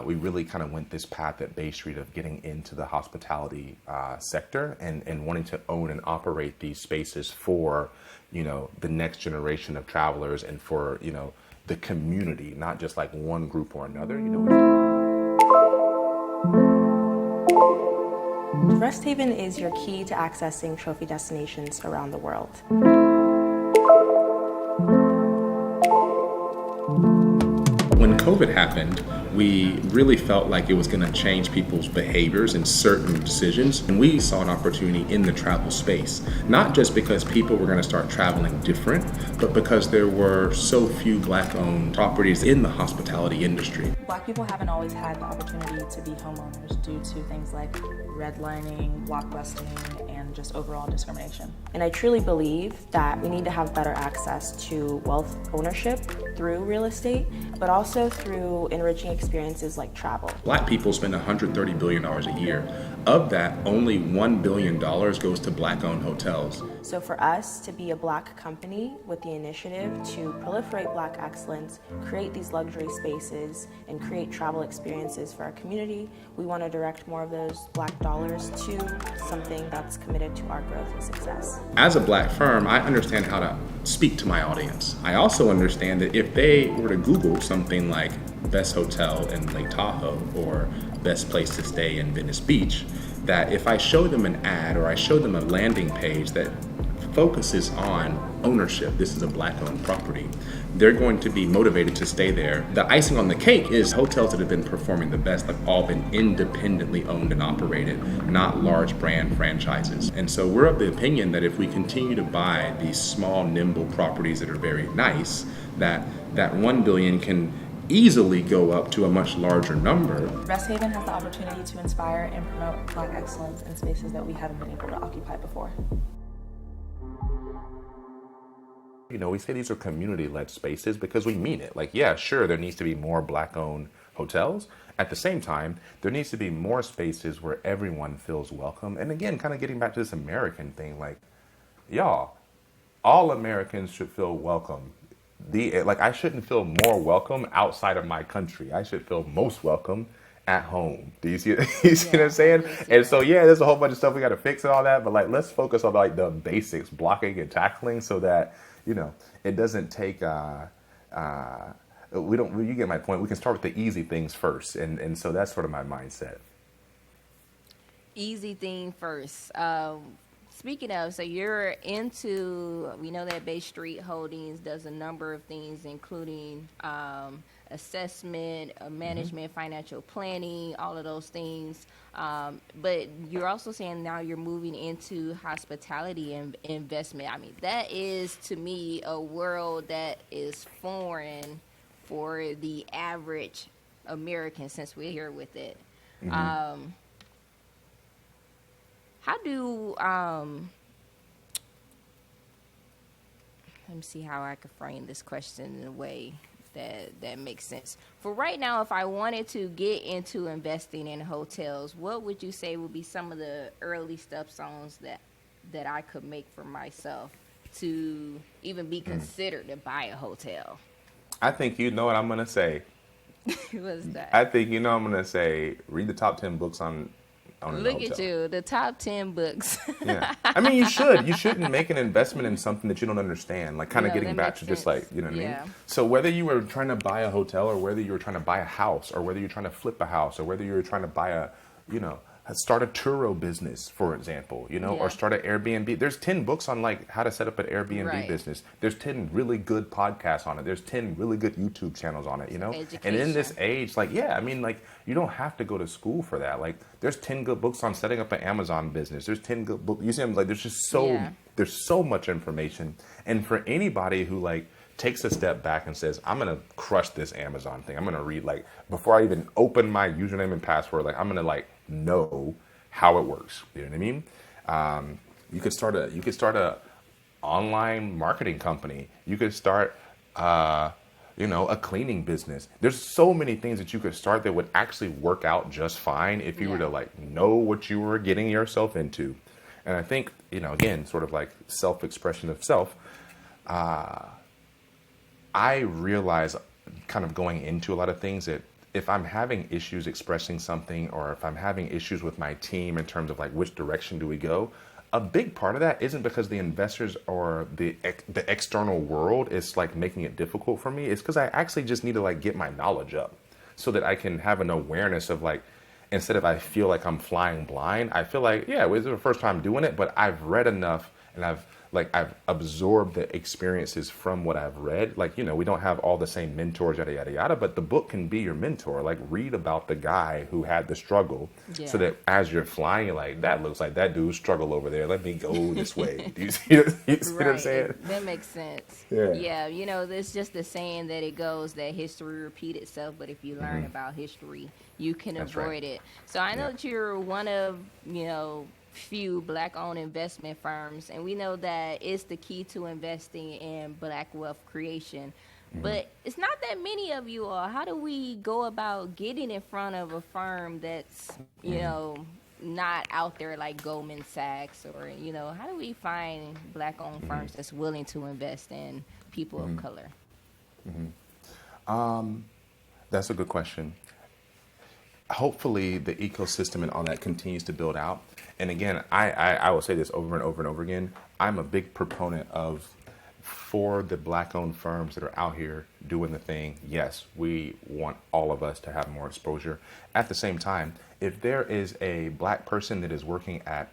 we really kind of went this path at Bay Street of getting into the hospitality sector and wanting to own and operate these spaces for, you know, the next generation of travelers and for, you know, the community, not just like one group or another, you know. Rest Haven is your key to accessing trophy destinations around the world. When COVID happened, we really felt like it was going to change people's behaviors and certain decisions. And we saw an opportunity in the travel space, not just because people were going to start traveling different, but because there were so few Black-owned properties in the hospitality industry. Black people haven't always had the opportunity to be homeowners due to things like redlining, blockbusting, and just overall discrimination. And I truly believe that we need to have better access to wealth ownership through real estate, but also through enriching experiences like travel. Black people spend $130 billion a year. Of that, only $1 billion goes to Black-owned hotels. So for us to be a Black company with the initiative to proliferate Black excellence, create these luxury spaces, and create travel experiences for our community, we want to direct more of those Black dollars to something that's committed to our growth and success. As a Black firm, I understand how to speak to my audience. I also understand that if they were to Google something like best hotel in Lake Tahoe or best place to stay in Venice Beach, that if I show them an ad or I show them a landing page that focuses on ownership, this is a Black-owned property, they're going to be motivated to stay there. The icing on the cake is hotels that have been performing the best have all been independently owned and operated, not large brand franchises. And so we're of the opinion that if we continue to buy these small, nimble properties that are very nice, that $1 billion can easily go up to a much larger number. Rest Haven has the opportunity to inspire and promote Black excellence in spaces that we haven't been able to occupy before. You know, we say these are community-led spaces because we mean it. Like, yeah, sure, there needs to be more Black-owned hotels. At the same time, there needs to be more spaces where everyone feels welcome. And again, kind of getting back to this American thing, like, y'all, all Americans should feel welcome. I shouldn't feel more welcome outside of my country. I should feel most welcome at home. Do you see what I'm saying? And so, yeah, there's a whole bunch of stuff we got to fix and all that, but like, let's focus on like the basics, blocking and tackling, so that, you know, it doesn't take, you get my point. We can start with the easy things first. And so that's sort of my mindset. Easy thing first. Speaking of, so you're into, we know that Bay Street Holdings does a number of things, including assessment, management, financial planning, all of those things. But you're also saying now you're moving into hospitality and investment. I mean, that is, to me, a world that is foreign for the average American, since we're here with it. Mm-hmm. How do, let me see how I could frame this question in a way that makes sense. For right now, if I wanted to get into investing in hotels, what would you say would be some of the early stepstones that I could make for myself to even be considered to buy a hotel? I think you know what I'm going to say. What's that? I think you know I'm going to say, read the top 10 books on Look at you, the top 10 books. Yeah. I mean, you should. You shouldn't make an investment in something that you don't understand. Like, kind of getting back to just like, you know what I mean? So whether you were trying to buy a hotel or whether you were trying to buy a house or whether you're trying to flip a house or whether you're trying to buy a, you know, start a Turo business, for example, you know, or start an Airbnb. There's 10 books on like how to set up an Airbnb business. There's 10 really good podcasts on it. There's 10 really good YouTube channels on it, you know? Education. And in this age, like, yeah, I mean, like, you don't have to go to school for that. Like, there's 10 good books on setting up an Amazon business. There's 10 good books. You see, I'm like, there's just there's so much information. And for anybody who like takes a step back and says, I'm going to crush this Amazon thing. I'm going to read, like, before I even open my username and password, like, I'm going to like know how it works. You know what I mean? You could start a online marketing company. You could start, you know, a cleaning business. There's so many things that you could start that would actually work out just fine if you were to like know what you were getting yourself into. And I think, you know, again, sort of like self-expression of self, I realize kind of going into a lot of things that if I'm having issues expressing something or if I'm having issues with my team in terms of like which direction do we go, a big part of that isn't because the investors or the external world is like making it difficult for me. It's because I actually just need to like get my knowledge up so that I can have an awareness of like, instead of I feel like I'm flying blind, I feel like, yeah, it was the first time doing it, but I've read enough and I've like I've absorbed the experiences from what I've read. Like, you know, we don't have all the same mentors, yada, yada, yada, but the book can be your mentor. Like, read about the guy who had the struggle so that as you're flying, you're like, that looks like that dude struggle over there. Let me go this way. Do you see, what I'm saying? That makes sense. Yeah. You know, it's just the saying that it goes that history repeats itself, but if you learn about history, you can avoid it. So I know that you're one of, you know, few black-owned investment firms, and we know that it's the key to investing in black wealth creation. But it's not that many of you all. How do we go about getting in front of a firm that's, you know, not out there like Goldman Sachs, or, you know, how do we find black-owned firms that's willing to invest in people of color? That's a good question. Hopefully the ecosystem and all that continues to build out. And again, I will say this over and over and over again. I'm a big proponent of, for the black-owned firms that are out here doing the thing, yes, we want all of us to have more exposure. At the same time, if there is a black person that is working at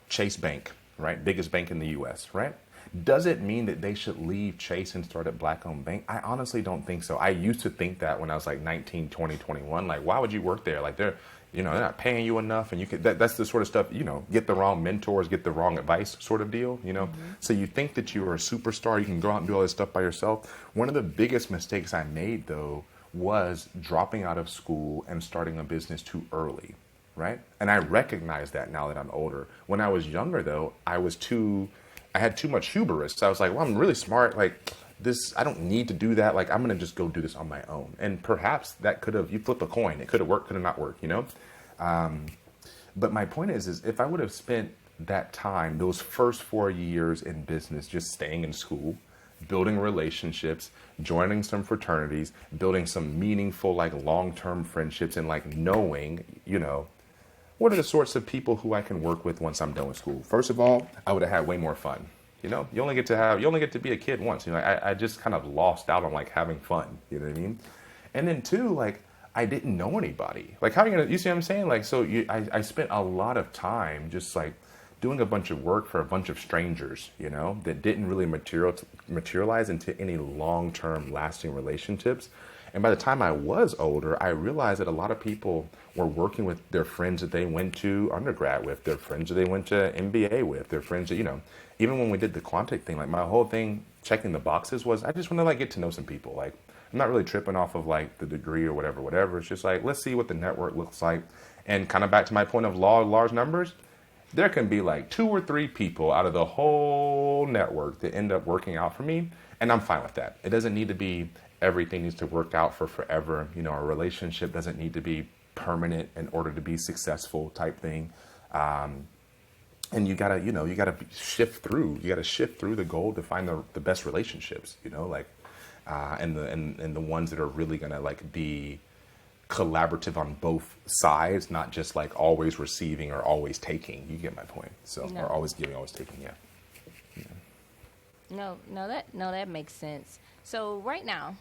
Chase Bank, right, biggest bank in the U.S., right, does it mean that they should leave Chase and start a black-owned bank? I honestly don't think so. I used to think that when I was like 19, 20, 21. Like, why would you work there? Like, they're not paying you enough, and you could, that's the sort of stuff, you know, get the wrong mentors, get the wrong advice sort of deal, you know? So you think that you are a superstar, you can go out and do all this stuff by yourself. One of the biggest mistakes I made, though, was dropping out of school and starting a business too early, right? And I recognize that now that I'm older. When I was younger, though, I had too much hubris. So I was like, well, I'm really smart. Like, this, I don't need to do that. Like, I'm going to just go do this on my own. And perhaps that could have, you flip a coin. It could have worked, could have not worked, you know? But my point is if I would have spent that time, those first 4 years in business, just staying in school, building relationships, joining some fraternities, building some meaningful, like, long-term friendships, and like knowing, you know, what are the sorts of people who I can work with once I'm done with school? First of all, I would have had way more fun. You know, you only get to be a kid once. You know, I just kind of lost out on like having fun. You know what I mean? And then two, like, I didn't know anybody. Like, how are you gonna? You see what I'm saying? Like, so I spent a lot of time just like doing a bunch of work for a bunch of strangers. You know, that didn't really materialize into any long-term, lasting relationships. And by the time I was older, I realized that a lot of people were working with their friends that they went to undergrad with, their friends that they went to MBA with, their friends that, you know, even when we did the Quantic thing, like my whole thing, checking the boxes, was I just want to like get to know some people. Like, I'm not really tripping off of like the degree or whatever. It's just like, let's see what the network looks like. And kind of back to my point of large numbers, there can be like 2 or 3 people out of the whole network that end up working out for me. And I'm fine with that. It doesn't need to be everything needs to work out for forever. You know, a relationship doesn't need to be permanent in order to be successful type thing. And you gotta shift through. You gotta shift through the goal to find the best relationships. You know, like, and the ones that are really gonna like be collaborative on both sides, not just like always receiving or always taking. You get my point. So, or always giving, always taking. Yeah. No, that makes sense. So right now,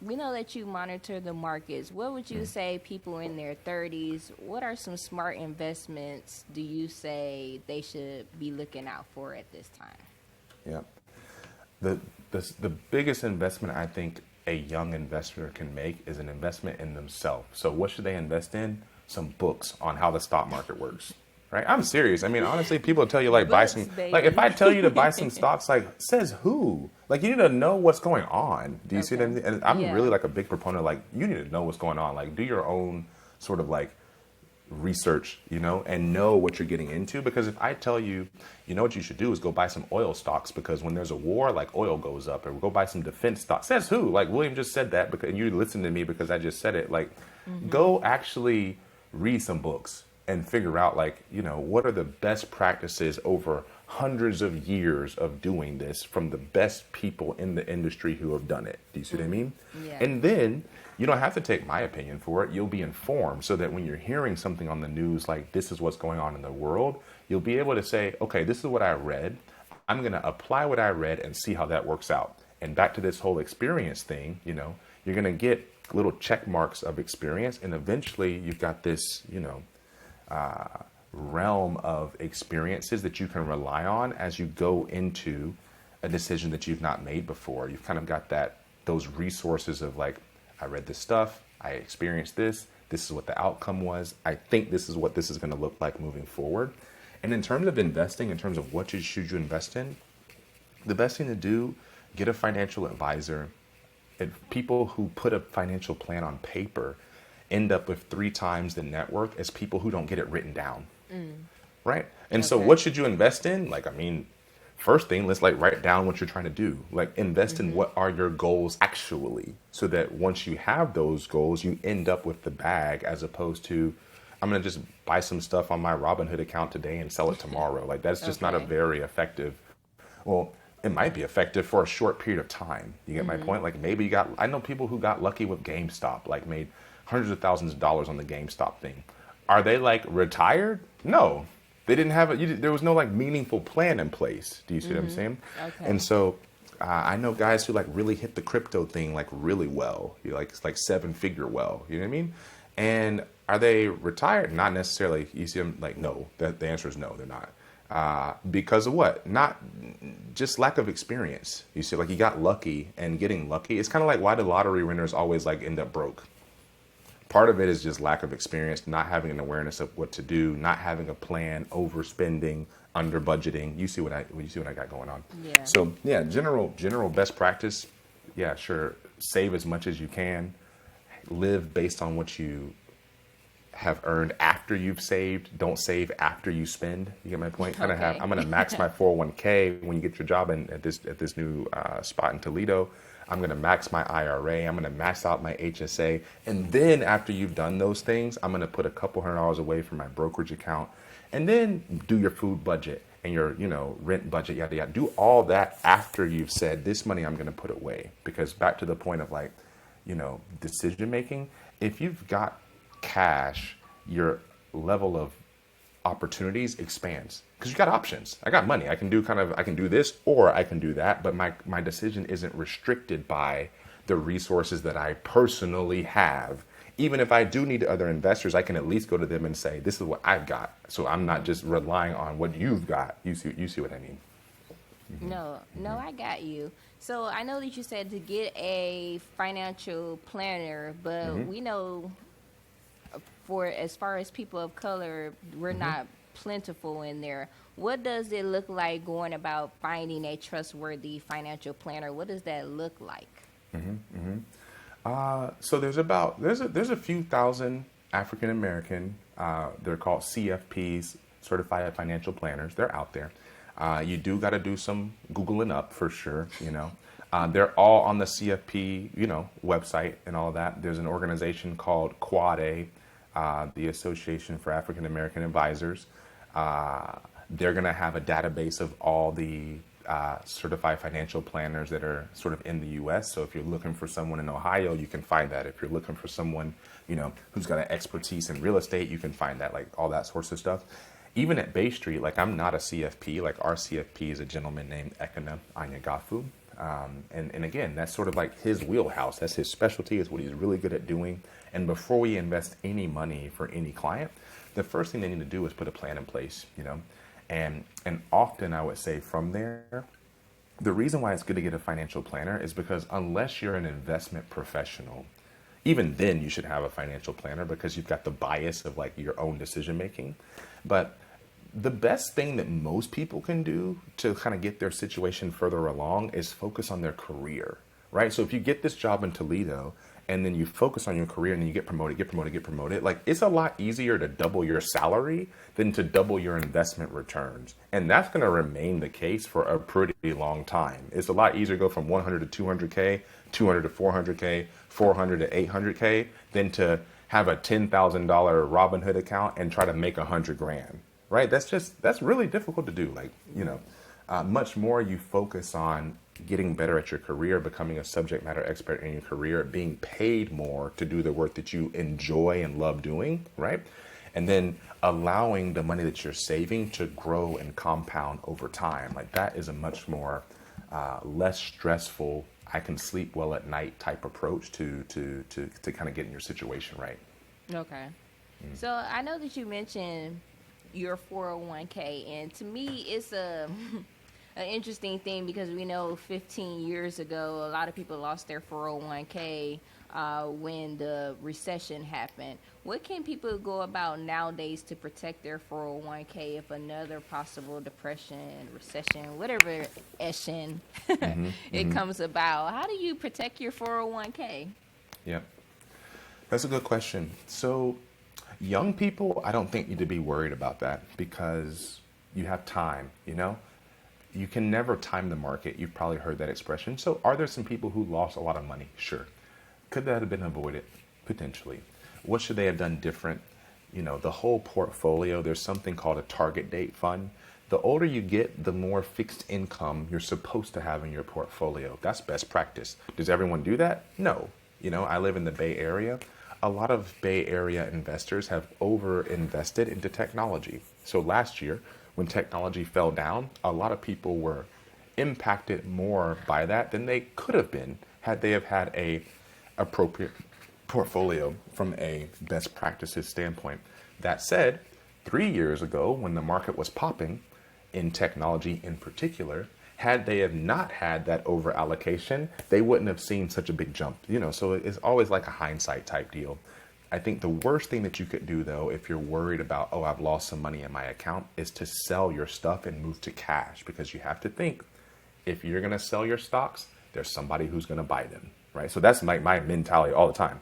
we know that you monitor the markets. What would you say people in their 30s, what are some smart investments do you say they should be looking out for at this time? Yeah. The biggest investment I think a young investor can make is an investment in themselves. So what should they invest in? Some books on how the stock market works. Right? I'm serious. I mean, honestly, people tell you like buy some, like if I tell you to buy some stocks, like says who? Like you need to know what's going on. Do you see what I mean? And I'm really like a big proponent, like you need to know what's going on. Like do your own sort of like research, you know, and know what you're getting into. Because if I tell you, you know what you should do is go buy some oil stocks because when there's a war, like oil goes up, or go buy some defense stocks. Says who? Like William just said that because you listen to me because I just said it. Like go actually read some books and figure out like, you know, what are the best practices over hundreds of years of doing this from the best people in the industry who have done it. Do you see what I mean? Yeah. And then you don't have to take my opinion for it. You'll be informed so that when you're hearing something on the news, like this is what's going on in the world, you'll be able to say, okay, this is what I read. I'm going to apply what I read and see how that works out. And back to this whole experience thing, you know, you're going to get little check marks of experience. And eventually you've got this, you know, realm of experiences that you can rely on as you go into a decision that you've not made before. You've kind of got those resources of like, I read this stuff, I experienced this is what the outcome was, I think this is what this is going to look like moving forward. And in terms of investing, in terms of what should you invest in, the best thing to do, get a financial advisor. And people who put a financial plan on paper end up with 3 times the net worth as people who don't get it written down. Right? And so what should you invest in? Like, I mean, first thing, let's like write down what you're trying to do. Like invest in what are your goals actually, so that once you have those goals, you end up with the bag, as opposed to, I'm going to just buy some stuff on my Robinhood account today and sell it tomorrow. Like that's just not a very effective, well, it might be effective for a short period of time. You get my point? Like maybe I know people who got lucky with GameStop, like made hundreds of thousands of dollars on the GameStop thing. Are they like retired? No, they didn't have there was no like meaningful plan in place. Do you see what I'm saying? Okay. And so I know guys who like really hit the crypto thing like really well. It's like 7-figure well. You know what I mean? And are they retired? Not necessarily. You see them like, no, the answer is no, they're not. Because of what? Not just lack of experience. You see, like you got lucky, and getting lucky. It's kind of like why the lottery winners always like end up broke. Part of it is just lack of experience, not having an awareness of what to do, not having a plan, overspending, under budgeting. You see what I got going on. Yeah. So yeah, general best practice. Yeah, sure. Save as much as you can. Live based on what you have earned after you've saved. Don't save after you spend. You get my point? I'm going to max my 401k when you get your job at this new spot in Toledo. I'm going to max my IRA. I'm going to max out my HSA. And then after you've done those things, I'm going to put a couple $100 away for my brokerage account. And then do your food budget and your, rent budget, yada, yada. Do all that after you've said, this money I'm going to put away. Because back to the point of like, decision making, if you've got cash, your level of opportunities expands because you got options. I got money. I can do this or I can do that, but my decision isn't restricted by the resources that I personally have. Even if I do need other investors, I can at least go to them and say, this is what I've got. So I'm not just relying on what you've got. You see what I mean? No, I got you. So I know that you said to get a financial planner, but we know for as far as people of color, we're not plentiful in there. What does it look like going about finding a trustworthy financial planner? What does that look like? So there's a few thousand African American, they're called CFPs, certified financial planners. They're out there. You do got to do some Googling up for sure, They're all on the CFP, website and all of that. There's an organization called Quad A, the Association for African American Advisors. They're going to have a database of all the certified financial planners that are sort of in the U.S. So if you're looking for someone in Ohio, you can find that. If you're looking for someone, who's got an expertise in real estate, you can find that, like all that sorts of stuff. Even at Bay Street, like I'm not a CFP, like our CFP is a gentleman named Ekene Anyagafu. And again, that's sort of like his wheelhouse. That's his specialty, is what he's really good at doing. And before we invest any money for any client, the first thing they need to do is put a plan in place, And often I would say from there, the reason why it's good to get a financial planner is because unless you're an investment professional, even then you should have a financial planner because you've got the bias of like your own decision making. But the best thing that most people can do to kind of get their situation further along is focus on their career, right? So if you get this job in Toledo and then you focus on your career and then you get promoted, like it's a lot easier to double your salary than to double your investment returns. And that's going to remain the case for a pretty long time. It's a lot easier to go from 100 to 200K, 200 to 400K, 400 to 800K than to have a $10,000 Robinhood account and try to make $100,000. Right? That's really difficult to do. Like, much more you focus on getting better at your career, becoming a subject matter expert in your career, being paid more to do the work that you enjoy and love doing, right? And then allowing the money that you're saving to grow and compound over time. Like that is a much more less stressful, I can sleep well at night type approach to kind of getting your situation right. Okay. So I know that you mentioned your 401k. And to me, it's an interesting thing because we know 15 years ago, a lot of people lost their 401k when the recession happened. What can people go about nowadays to protect their 401k if another possible depression, recession, whatever ession it comes about? How do you protect your 401k? Yeah, that's a good question. So young people, I don't think need to be worried about that because you have time, you know? You can never time the market. You've probably heard that expression. So are there some people who lost a lot of money? Sure. Could that have been avoided? Potentially. What should they have done different? You know, the whole portfolio, there's something called a target date fund. The older you get, the more fixed income you're supposed to have in your portfolio. That's best practice. Does everyone do that? No. You know, I live in the Bay Area. A lot of Bay Area investors have over invested into technology. So last year, when technology fell down, a lot of people were impacted more by that than they could have been had they have had a appropriate portfolio from a best practices standpoint. That said, 3 years ago, when the market was popping in technology in particular, had they have not had that over allocation, they wouldn't have seen such a big jump. You know, so it's always like a hindsight type deal. I think the worst thing that you could do, though, if you're worried about, oh, I've lost some money in my account, is to sell your stuff and move to cash, because you have to think, if you're going to sell your stocks, there's somebody who's going to buy them, right? So that's my mentality all the time.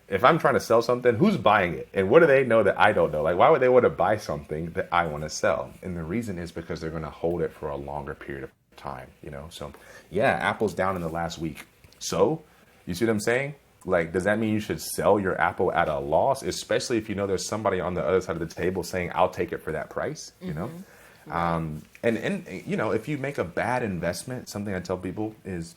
If I'm trying to sell something, who's buying it? And what do they know that I don't know? Like, why would they want to buy something that I want to sell? And the reason is because they're going to hold it for a longer period of time, you know? So yeah, Apple's down in the last week. So you see what I'm saying? Like, does that mean you should sell your Apple at a loss, especially if you know there's somebody on the other side of the table saying, I'll take it for that price, you know? And you know, if you make a bad investment, something I tell people is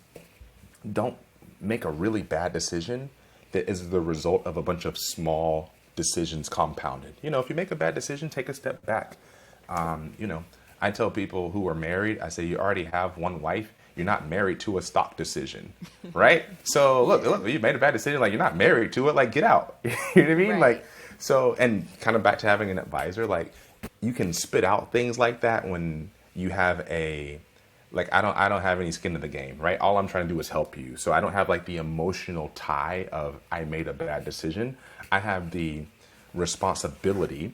don't make a really bad decision that is the result of a bunch of small decisions compounded. You know, if you make a bad decision, take a step back. You know, I tell people who are married, I say, you already have one wife. You're not married to a stock decision, right? So look, you made a bad decision. Like, you're not married to it. Like, get out. You know what I mean? Right. Like, so, and kind of back to having an advisor, like, you can spit out things like that when you have a, like, I don't have any skin in the game, right? All I'm trying to do is help you. So I don't have like the emotional tie of I made a bad decision. I have the responsibility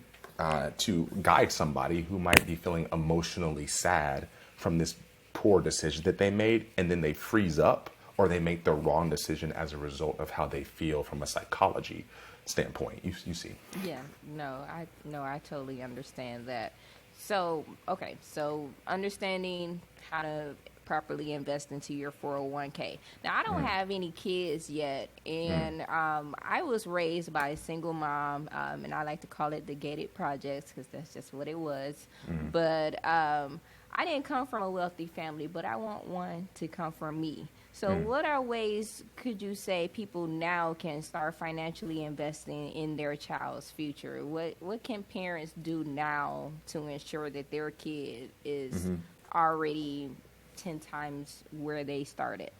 to guide somebody who might be feeling emotionally sad from this poor decision that they made, and then they freeze up or they make the wrong decision as a result of how they feel from a psychology standpoint. You see? Yeah, I totally understand that. So, okay, so understanding how to properly invest into your 401k. Now, I don't have any kids yet, and I was raised by a single mom, and I like to call it the gated projects because that's just what it was. But I didn't come from a wealthy family, but I want one to come from me. So what are ways, could you say, people now can start financially investing in their child's future? What can parents do now to ensure that their kid is already 10 times where they started?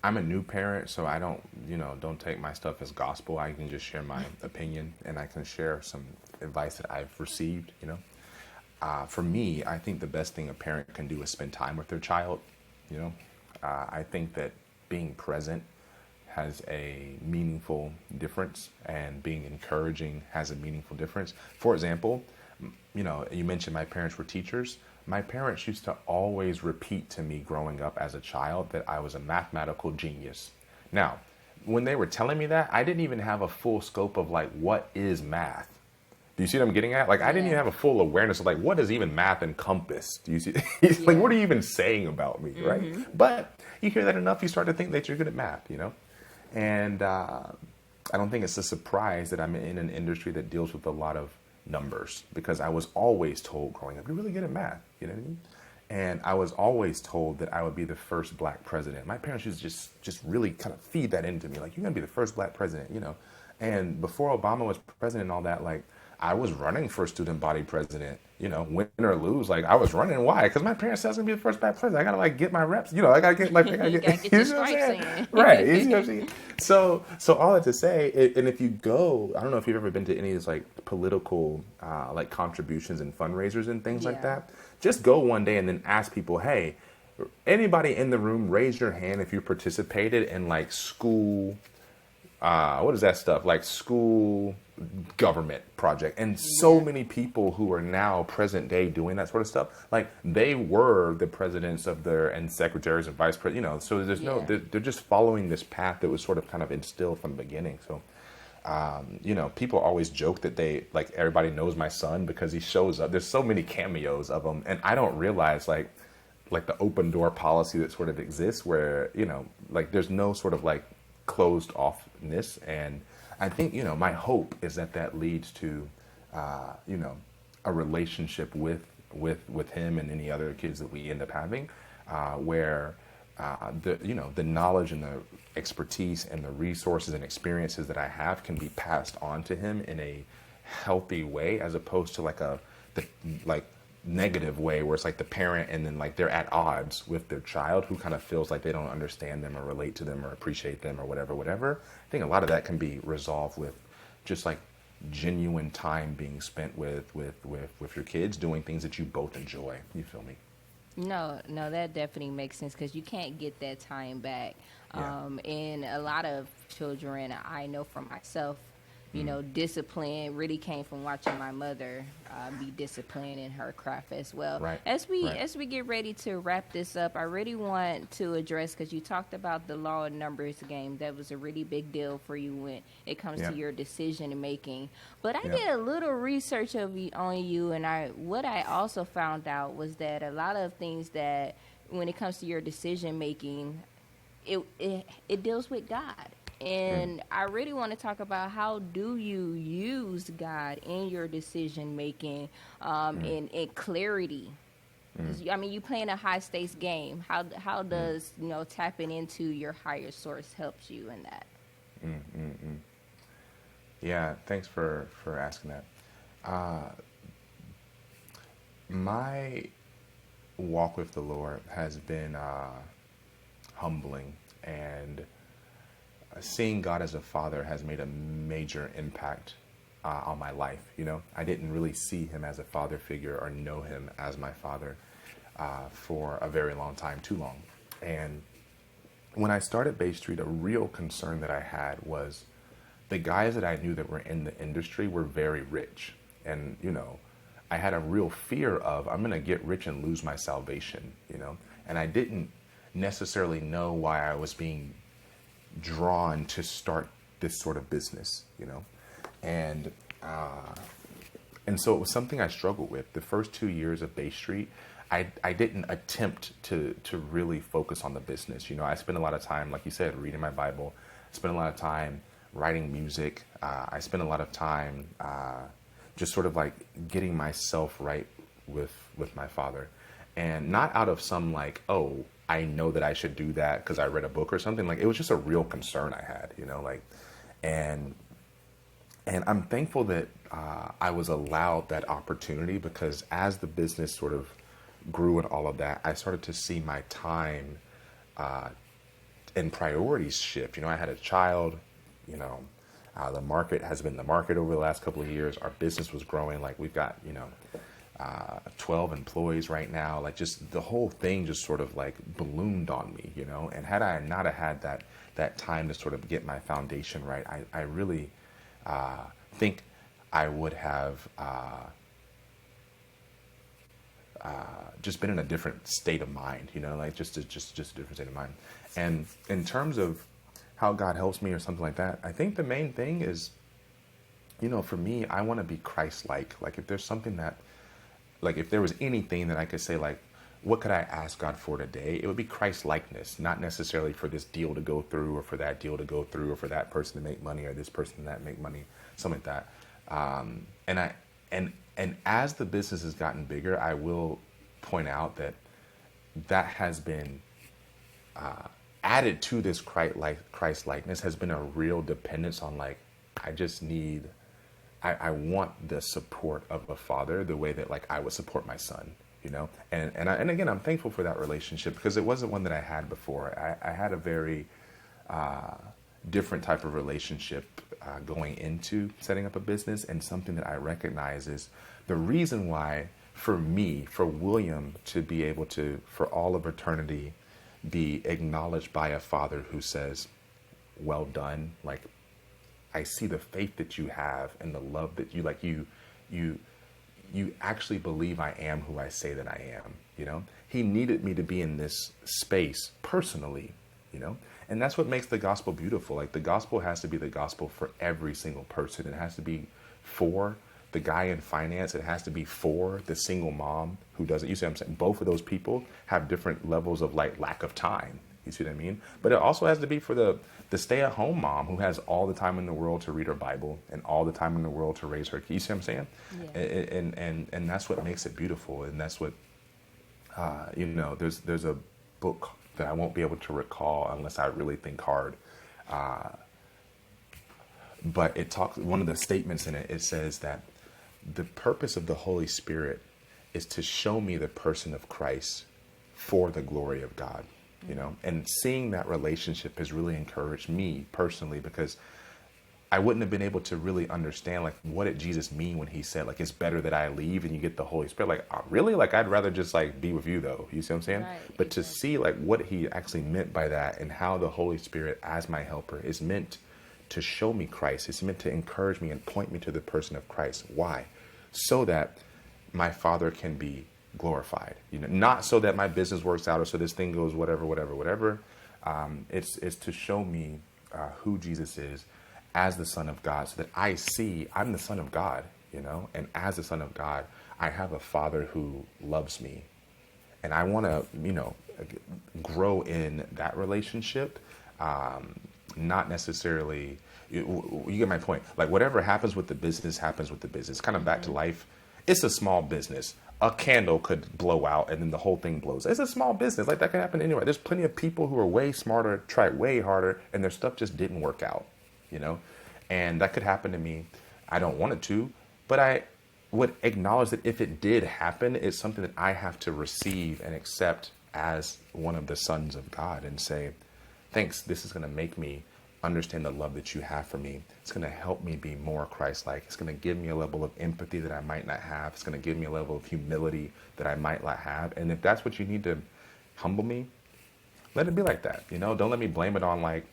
I'm a new parent, so I don't take my stuff as gospel. I can just share my opinion, and I can share some advice that I've received, you know. For me, I think the best thing a parent can do is spend time with their child. You know, I think that being present has a meaningful difference, and being encouraging has a meaningful difference. For example, you know, you mentioned my parents were teachers. My parents used to always repeat to me growing up as a child that I was a mathematical genius. Now, when they were telling me that, I didn't even have a full scope of like, what is math? Do you see what I'm getting at? Like, I didn't even have a full awareness of like, what does even math encompass? Do you see? Like, what are you even saying about me, right? But you hear that enough, you start to think that you're good at math, you know? And I don't think it's a surprise that I'm in an industry that deals with a lot of numbers, because I was always told growing up, you're really good at math, you know what I mean? And I was always told that I would be the first black president. My parents used to just really kind of feed that into me, like, you're gonna be the first black president, you know? And before Obama was president and all that, like, I was running for student body president win or lose, like I was running. Why? Because my parents said I was gonna be the first back player. I gotta like get my reps. I gotta get like I gotta You get, gotta get you your know what I'm stripes saying? in. Right. You know what I'm saying? So all that to say, and if you go, I don't know if you've ever been to any of these like political like contributions and fundraisers and things like Yeah. that. Just go one day and then ask people, hey, anybody in the room, raise your hand if you participated in like school what is that stuff, like school government project. And so many people who are now present day doing that sort of stuff, like they were the presidents of their and secretaries and vice president, so there's no, they're just following this path that was sort of kind of instilled from the beginning. So people always joke that they like everybody knows my son because he shows up. There's so many cameos of him, and I don't realize like the open door policy that sort of exists where like there's no sort of like closed offness. And I think my hope is that leads to a relationship with him and any other kids that we end up having, where the knowledge and the expertise and the resources and experiences that I have can be passed on to him in a healthy way, as opposed to like the negative way where it's like the parent and then like they're at odds with their child who kind of feels like they don't understand them or relate to them or appreciate them or whatever. I think a lot of that can be resolved with just like genuine time being spent with your kids doing things that you both enjoy. You feel me? No, that definitely makes sense because you can't get that time back. Yeah. And a lot of children, I know for myself, discipline really came from watching my mother be disciplined in her craft as well. Right. As we get ready to wrap this up, I really want to address, because you talked about the law and numbers game. That was a really big deal for you when it comes to your decision making. But I did a little research on you, and what I also found out was that a lot of things that when it comes to your decision making, it deals with God. And I really want to talk about how do you use God in your decision making, and clarity. 'Cause you playing a high stakes game. How does tapping into your higher source helps you in that? Yeah, thanks for asking that. My walk with the Lord has been humbling, and seeing God as a father has made a major impact on my life. I didn't really see him as a father figure or know him as my father for a very long time, too long. And when I started Bay Street, a real concern that I had was the guys that I knew that were in the industry were very rich. And, I had a real fear of I'm going to get rich and lose my salvation, and I didn't necessarily know why I was being drawn to start this sort of business, and so it was something I struggled with. The first 2 years of Bay Street, I didn't attempt to really focus on the business. I spent a lot of time, like you said, reading my Bible. I spent a lot of time writing music. I spent a lot of time just sort of like getting myself right with my Father, and not out of some like, oh, I know that I should do that because I read a book or something. Like, it was just a real concern I had, and I'm thankful that I was allowed that opportunity, because as the business sort of grew and all of that, I started to see my time and priorities shift. I had a child, the market has been the market over the last couple of years. Our business was growing. Like, we've got, 12 employees right now. Like, just the whole thing just sort of like ballooned on me, and had I not have had that time to sort of get my foundation right, I really think I would have just been in a different state of mind, like just a different state of mind. And in terms of how God helps me or something like that, I think the main thing is, for me, I want to be Christ-like. Like, if there's something that, like, if there was anything that I could say, like, what could I ask God for today? It would be Christ-likeness, not necessarily for this deal to go through or for that deal to go through or for that person to make money or this person that make money, something like that. And as the business has gotten bigger, I will point out that has been added to this Christ-likeness has been a real dependence on, like, I I want the support of a father the way that like I would support my son, you know? And again, I'm thankful for that relationship because it wasn't one that I had before. I had a very different type of relationship going into setting up a business, and something that I recognize is the reason why for me, for William to be able to, for all of eternity, be acknowledged by a father who says, well done, like, I see the faith that you have and the love that you like, you actually believe I am who I say that I am, you know? He needed me to be in this space personally, you know? And that's what makes the gospel beautiful. Like, the gospel has to be the gospel for every single person. It has to be for the guy in finance. It has to be for the single mom who doesn't. You see what I'm saying? Both of those people have different levels of like lack of time. You see what I mean? But it also has to be for the stay-at-home mom who has all the time in the world to read her Bible and all the time in the world to raise her kids. You see what I'm saying? Yeah. And that's what makes it beautiful. And that's what, you know, there's a book that I won't be able to recall unless I really think hard. But it talks, one of the statements in it, it says that the purpose of the Holy Spirit is to show me the person of Christ for the glory of God, you know, and seeing that relationship has really encouraged me personally, because I wouldn't have been able to really understand, like, what did Jesus mean when he said, like, it's better that I leave and you get the Holy Spirit? Like, oh, really? Like, I'd rather just, like, be with you, though. You see what I'm saying? Right, but exactly. To see, like, what he actually meant by that and how the Holy Spirit, as my helper, is meant to show me Christ. It's meant to encourage me and point me to the person of Christ. Why? So that my Father can be glorified. You know, not so that my business works out or so this thing goes whatever. It's to show me who Jesus is as the Son of God, so that I see I'm the Son of God, you know, and as the Son of God, I have a Father who loves me. And I want to, you know, grow in that relationship. Not necessarily, you get my point. Like, whatever happens with the business happens with the business. Kind of back to life. It's a small business. A candle could blow out and then the whole thing blows. It's a small business. Like, that can happen anywhere. There's plenty of people who are way smarter, try way harder, and their stuff just didn't work out, you know? And that could happen to me. I don't want it to, but I would acknowledge that if it did happen, it's something that I have to receive and accept as one of the sons of God and say, thanks, this is going to make me understand the love that you have for me. It's going to help me be more Christ-like. It's going to give me a level of empathy that I might not have. It's going to give me a level of humility that I might not have. And if that's what you need to humble me, let it be like that. You know, don't let me blame it on like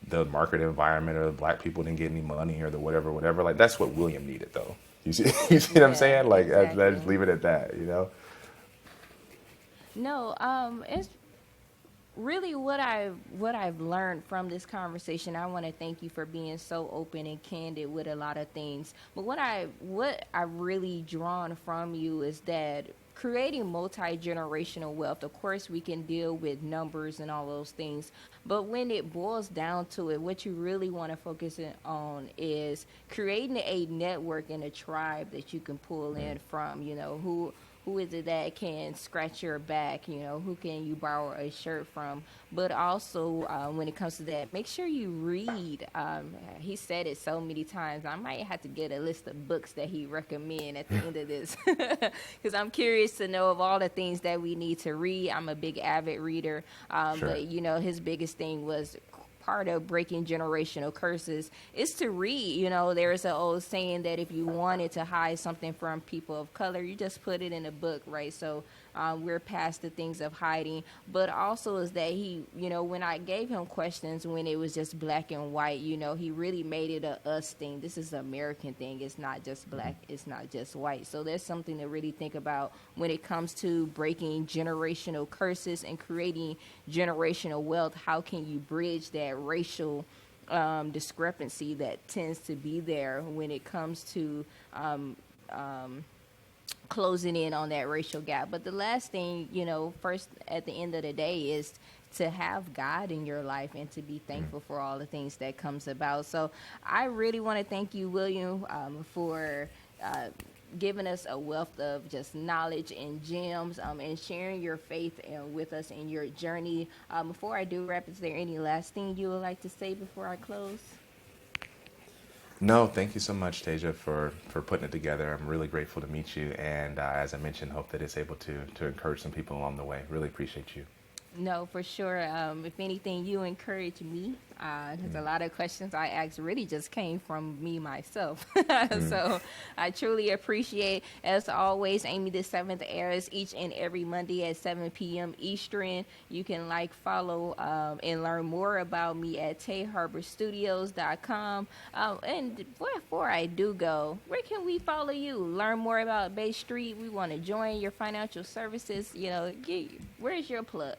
the market environment or the black people didn't get any money or the whatever. Like, that's what William needed, though. You see what I'm saying? Like, exactly. I just leave it at that, you know? No, it's really what I've learned from this conversation. I want to thank you for being so open and candid with a lot of things. But what I really drawn from you is that creating multi-generational wealth, of course, we can deal with numbers and all those things, but when it boils down to it, what you really want to focus on is creating a network and a tribe that you can pull in from. You know, who is it that can scratch your back? You know, who can you borrow a shirt from? But also, when it comes to that, make sure you read. He said it so many times. I might have to get a list of books that he recommend at the end of this, because I'm curious to know of all the things that we need to read. I'm a big avid reader, sure. But you know, his biggest thing was, part of breaking generational curses is to read. You know, there's an old saying that if you wanted to hide something from people of color, you just put it in a book, right? So we're past the things of hiding. But also is that he, you know, when I gave him questions when it was just black and white, you know, he really made it a us thing. This is an American thing. It's not just black. It's not just white. So there's something to really think about when it comes to breaking generational curses and creating generational wealth. How can you bridge that racial discrepancy that tends to be there when it comes to closing in on that racial gap? But the last thing, you know, first at the end of the day is to have God in your life and to be thankful for all the things that comes about. So I really want to thank you, William, for giving us a wealth of just knowledge and gems, and sharing your faith with us in your journey. Before I do wrap, is there any last thing you would like to say before I close? No, thank you so much, Tasia, for putting it together. I'm really grateful to meet you. And as I mentioned, hope that it's able to encourage some people along the way. Really appreciate you. No, for sure. If anything, you encourage me. There's a lot of questions I asked really just came from me myself. So I truly appreciate. As always, Amy the 7th airs each and every Monday at 7 p.m. Eastern. You can follow, and learn more about me at TayHarborStudios.com. And before I do go, where can we follow you? Learn more about Bay Street. We want to join your financial services. Where's your plug?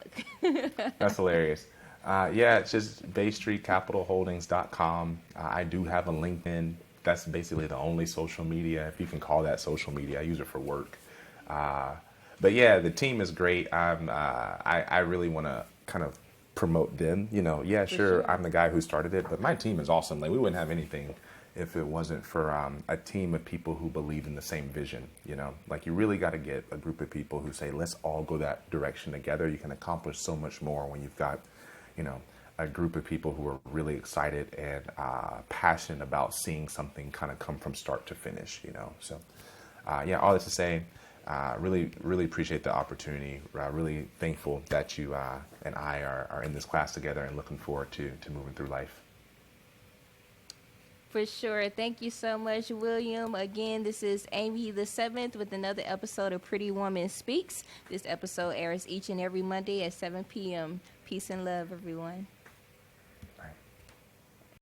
That's hilarious. Yeah, it's just BayStreetCapitalHoldings.com. I do have a LinkedIn. That's basically the only social media, if you can call that social media. I use it for work. But yeah, the team is great. I really want to kind of promote them. Yeah, sure, I'm the guy who started it, but my team is awesome. Like, we wouldn't have anything if it wasn't for a team of people who believe in the same vision. Like, you really got to get a group of people who say, let's all go that direction together. You can accomplish so much more when you've got, a group of people who are really excited and passionate about seeing something kind of come from start to finish. So yeah, all this to say, really, really appreciate the opportunity. Really thankful that you and I are in this class together, and looking forward to moving through life. For sure. Thank you so much, William. Again, this is Amy the 7th with another episode of Pretty Woman Speaks. This episode airs each and every Monday at 7 p.m. Peace and love, everyone.